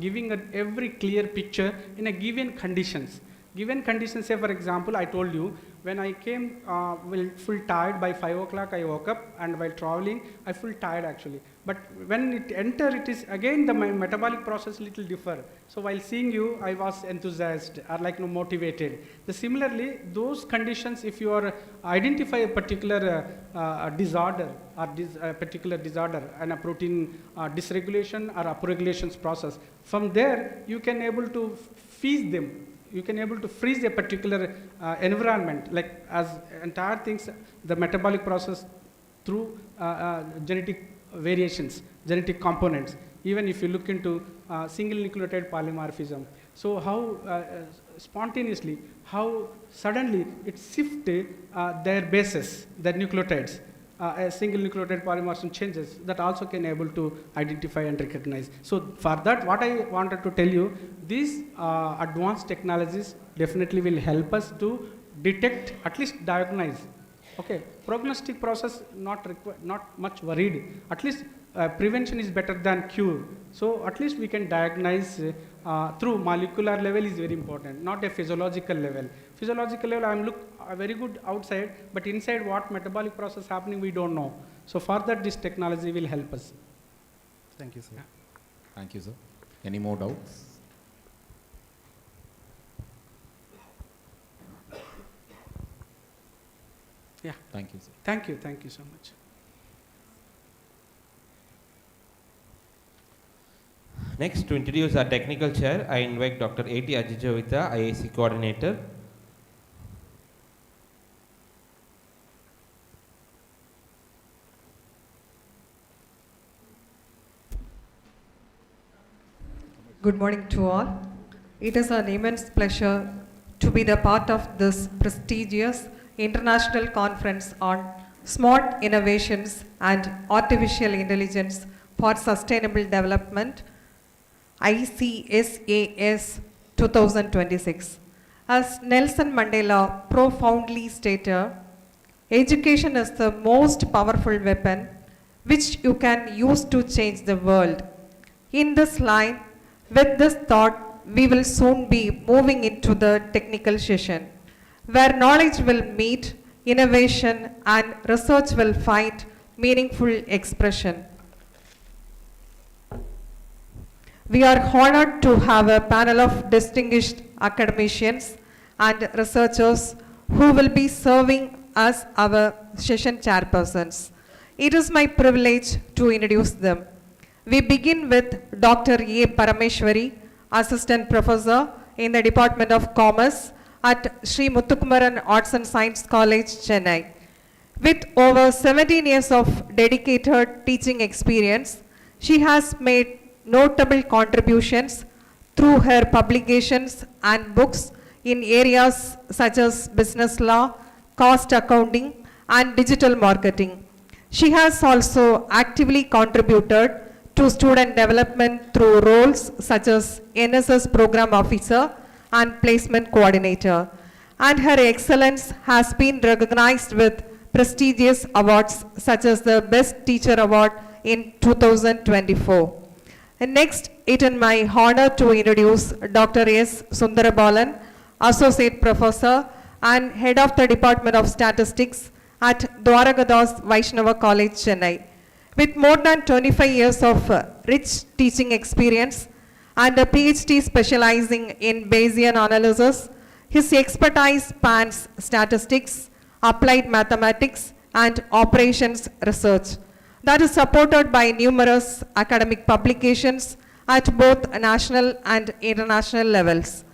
Speaker 14: giving every clear picture in a given conditions. Given conditions, say for example, I told you, when I came full tired by 5 o'clock, I woke up, and while traveling, I full tired actually. But when it enter, it is again the metabolic process little differ. So while seeing you, I was enthusiased or like motivated. Similarly, those conditions, if you are identify a particular disorder or particular disorder and a protein dysregulation or upregulations process, from there you can able to freeze them. You can able to freeze a particular environment, like as entire things, the metabolic process through genetic variations, genetic components. Even if you look into single nucleotide polymorphism, so how spontaneously, how suddenly it shifts their bases, their nucleotides. A single nucleotide polymorphism changes, that also can able to identify and recognize. So for that, what I wanted to tell you, these advanced technologies definitely will help us to detect, at least diagnose. Okay, prognostic process not much worried. At least prevention is better than cure. So at least we can diagnose through molecular level is very important, not a physiological level. Physiological level, I am look very good outside, but inside what metabolic process happening, we don't know. So for that, this technology will help us.
Speaker 15: Thank you, sir.
Speaker 14: Yeah.
Speaker 2: Thank you, sir. Any more doubts?
Speaker 14: Yeah.
Speaker 2: Thank you, sir.
Speaker 14: Thank you so much.
Speaker 1: Next, to introduce our technical chair, I invite Dr. A.T. Ajijovita, IAC coordinator.
Speaker 16: Good morning to all. It is an immense pleasure to be the part of this prestigious international conference on smart innovations and artificial intelligence for sustainable development, ICSAS 2026. As Nelson Mandela profoundly stated, education is the most powerful weapon which you can use to change the world. In this line, with this thought, we will soon be moving into the technical session, where knowledge will meet innovation and research will find meaningful expression. We are honored to have a panel of distinguished academicians and researchers who will be serving as our session chairpersons. It is my privilege to introduce them. We begin with Dr. A. Parameshwari, Assistant Professor in the Department of Commerce at Sri Muthukumaran Arts and Science College, Chennai. With over 17 years of dedicated teaching experience, she has made notable contributions through her publications and books in areas such as business law, cost accounting, and digital marketing. She has also actively contributed to student development through roles such as NSS Program Officer and Placement Coordinator. And her excellence has been recognized with prestigious awards such as the Best Teacher Award in 2024. And next, it is my honor to introduce Dr. S. Sundarabalan, Associate Professor and Head of the Department of Statistics at Dwaragadas Vaishnava College, Chennai. With more than 25 years of rich teaching experience and a PhD specializing in Bayesian analysis, his expertise spans statistics, applied mathematics, and operations research that is supported by numerous academic publications at both national and international levels.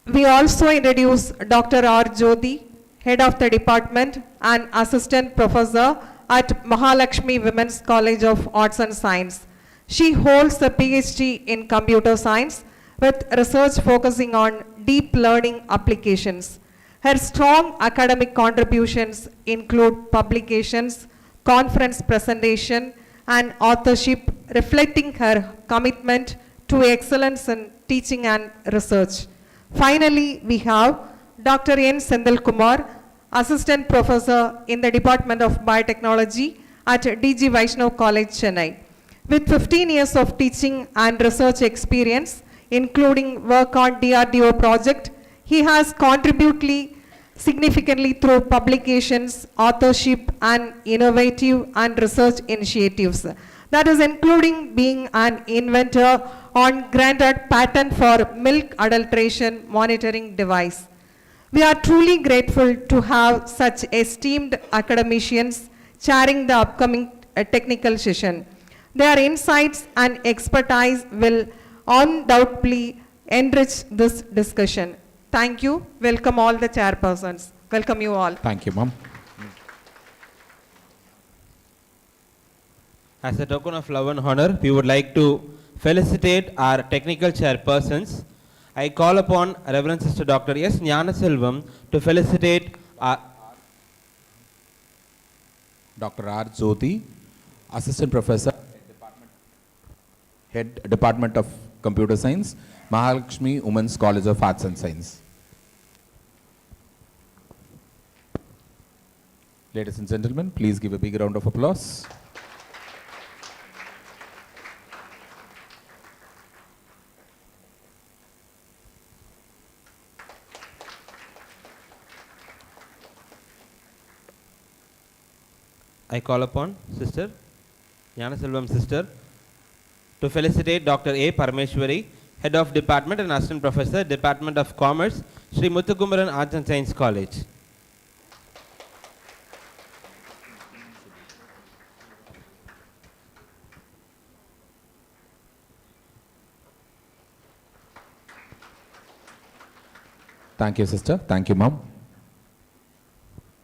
Speaker 16: We also introduce Dr. R. Jyoti, Head of the Department and Assistant Professor at Mahalakshmi Women's College of Arts and Science. She holds a PhD in computer science with research focusing on deep learning applications. Her strong academic contributions include publications, conference presentation, and authorship, reflecting her commitment to excellence in teaching and research. Finally, we have Dr. N. Sendil Kumar, Assistant Professor in the Department of Biotechnology at DG Vaishnav College, Chennai. With 15 years of teaching and research experience, including work on DRDO project, he has contributed significantly through publications, authorship, and innovative and research initiatives. That is including being an inventor on granted patent for milk adulteration monitoring device. We are truly grateful to have such esteemed academicians chairing the upcoming technical session. Their insights and expertise will undoubtedly enrich this discussion. Thank you. Welcome all the chairpersons. Welcome you all.
Speaker 2: Thank you, Ma'am.
Speaker 1: As a token of love and honor, we would like to felicitate our technical chairpersons. I call upon Reverend Sister Dr. S. Gnanaselvam to felicitate
Speaker 2: Dr. R. Jyoti, Assistant Professor, Head Department of Computer Science, Mahalakshmi Women's College of Arts and Science. Ladies and gentlemen, please give a big round of applause.
Speaker 1: I call upon Sister Gnanaselvam Sister to felicitate Dr. A. Parameshwari, Head of Department and Assistant Professor, Department of Commerce, Sri Muthukumaran Arts and Science College.
Speaker 2: Thank you, sister. Thank you, ma'am.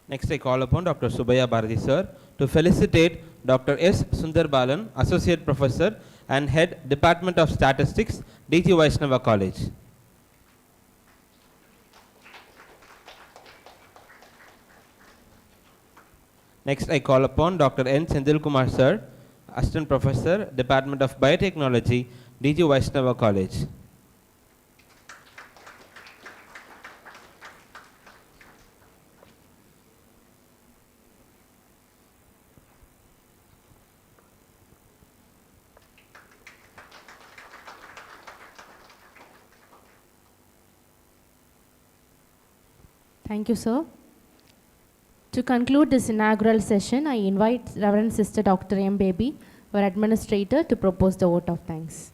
Speaker 1: Next, I call upon Dr. Subaya Bharati sir to felicitate Dr. S. Sundar Balan, Associate Professor and Head, Department of Statistics, D.T. Vaishnava College. Next, I call upon Dr. N. Sendil Kumar sir, Assistant Professor, Department of Biotechnology, D.T. Vaishnava College.
Speaker 3: Thank you, sir. To conclude this inaugural session, I invite Reverend Sister Dr. M. Baby, our administrator, to propose the vote of thanks.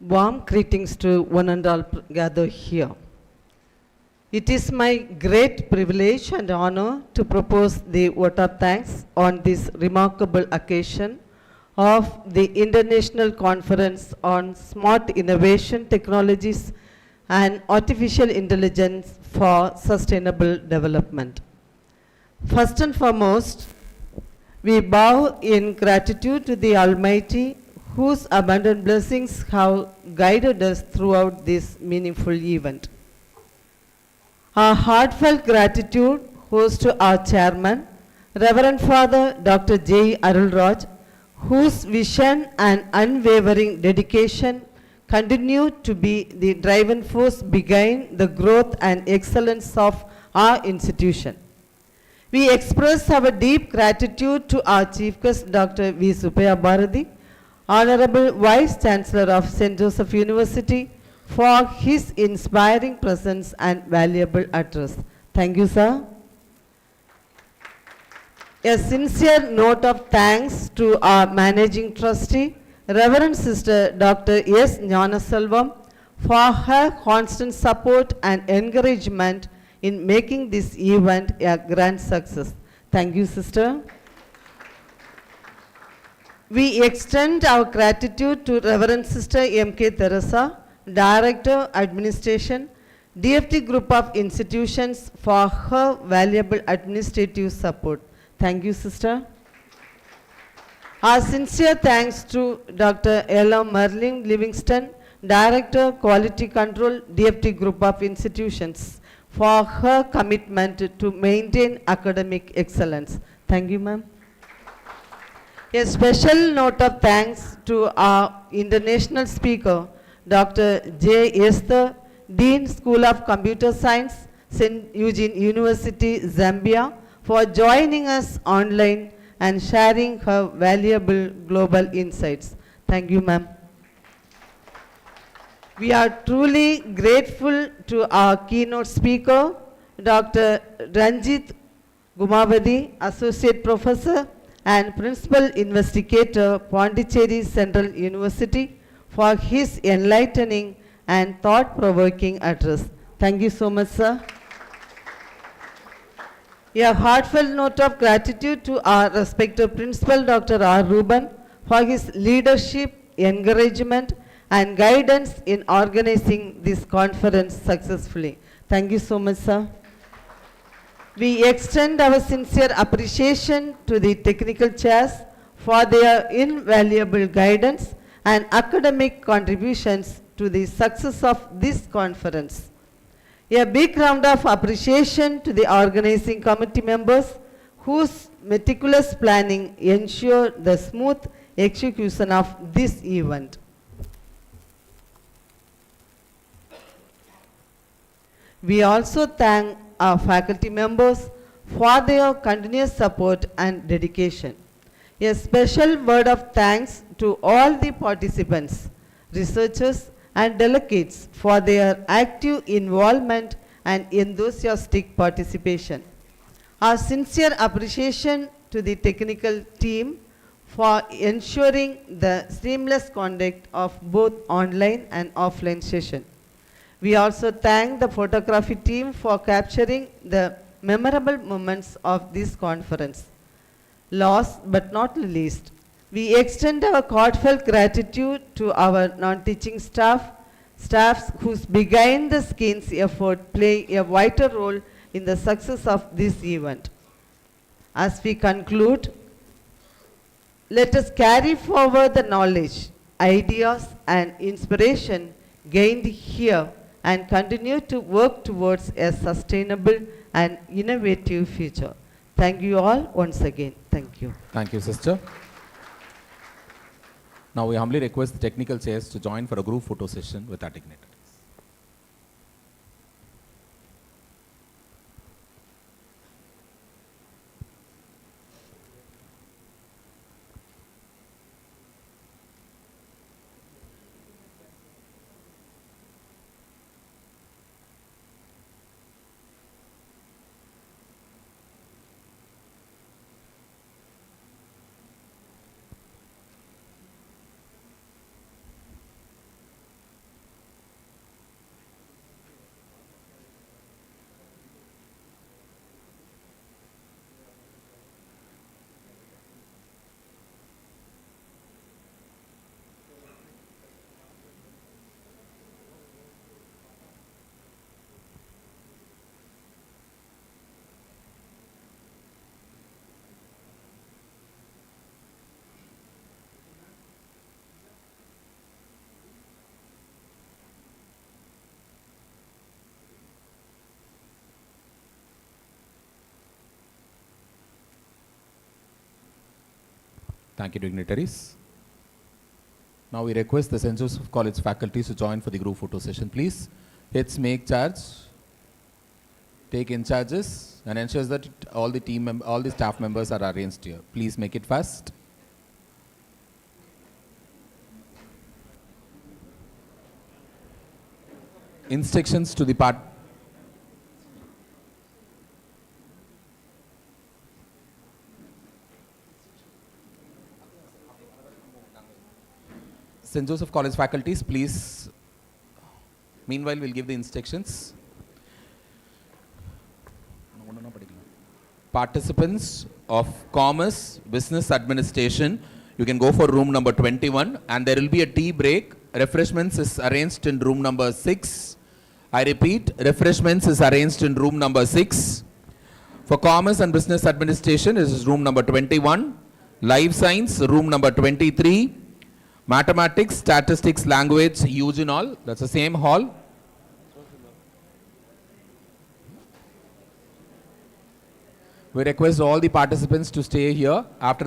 Speaker 17: Warm greetings to one and all gathered here. It is my great privilege and honor to propose the vote of thanks on this remarkable occasion of the International Conference on Smart Innovation Technologies and Artificial Intelligence for Sustainable Development. First and foremost, we bow in gratitude to the Almighty, whose abundant blessings have guided us throughout this meaningful event. Our heartfelt gratitude goes to our chairman, Reverend Father Dr. J. Arulraj, whose vision and unwavering dedication continue to be the driving force behind the growth and excellence of our institution. We express our deep gratitude to our Chief Guest, Dr. V. Subaya Bharati, Honorable Vice Chancellor of St.Joseph University, for his inspiring presence and valuable address. Thank you, sir. A sincere note of thanks to our Managing Trustee, Reverend Sister Dr. S. Gnanaselvam, for her constant support and encouragement in making this event a grand success. Thank you, Sister. We extend our gratitude to Reverend Sister M.K. Teresa, Director, Administration, DFT Group of Institutions, for her valuable administrative support. Thank you, Sister. Our sincere thanks to Dr. Ella Merlin Livingston, Director, Quality Control, DFT Group of Institutions, for her commitment to maintain academic excellence. Thank you, ma'am. A special note of thanks to our international speaker, Dr. J. Esther, Dean, School of Computer Science, St. Eugene University, Zambia, for joining us online and sharing her valuable global insights. Thank you, ma'am. We are truly grateful to our keynote speaker, Dr. Ranjit Gumavadi, Associate Professor and Principal Investigator, Pondicherry Central University, for his enlightening and thought-provoking address. Thank you so much, sir. A heartfelt note of gratitude to our respected Principal, Dr. R. Ruben, for his leadership, encouragement, and guidance in organizing this conference successfully. Thank you so much, sir. We extend our sincere appreciation to the technical chairs for their invaluable guidance and academic contributions to the success of this conference. A big round of appreciation to the organizing committee members whose meticulous planning ensured the smooth execution of this event. We also thank our faculty members for their continuous support and dedication. A special word of thanks to all the participants, researchers, and delegates for their active involvement and enthusiastic participation. Our sincere appreciation to the technical team for ensuring the seamless conduct of both online and offline session. We also thank the photography team for capturing the memorable moments of this conference. Last but not least, we extend our heartfelt gratitude to our non-teaching staffs whose behind the scenes effort play a vital role in the success of this event. As we conclude, let us carry forward the knowledge, ideas and inspiration gained here and continue to work towards a sustainable and innovative future. Thank you all once again. Thank you.
Speaker 2: Thank you, sister. Now we humbly request the technical chairs to join for a group photo session with our dignitaries. Thank you, dignitaries. Now we request the St. Joseph College faculty to join for the group photo session, please. Heads make charge, take in charges, and ensures that all the staff members are arranged here. Please make it fast. Instructions to the St. Joseph College faculties, please. Meanwhile, we'll give the instructions. Participants of Commerce, Business Administration, you can go for room number 21, and there will be a tea break. Refreshments is arranged in room number 6. I repeat, refreshments is arranged in room number 6. For Commerce and Business Administration, it is room number 21. Life Science, room number 23. Mathematics, Statistics, Language, Eugene Hall, that's the same hall. We request all the participants to stay here after the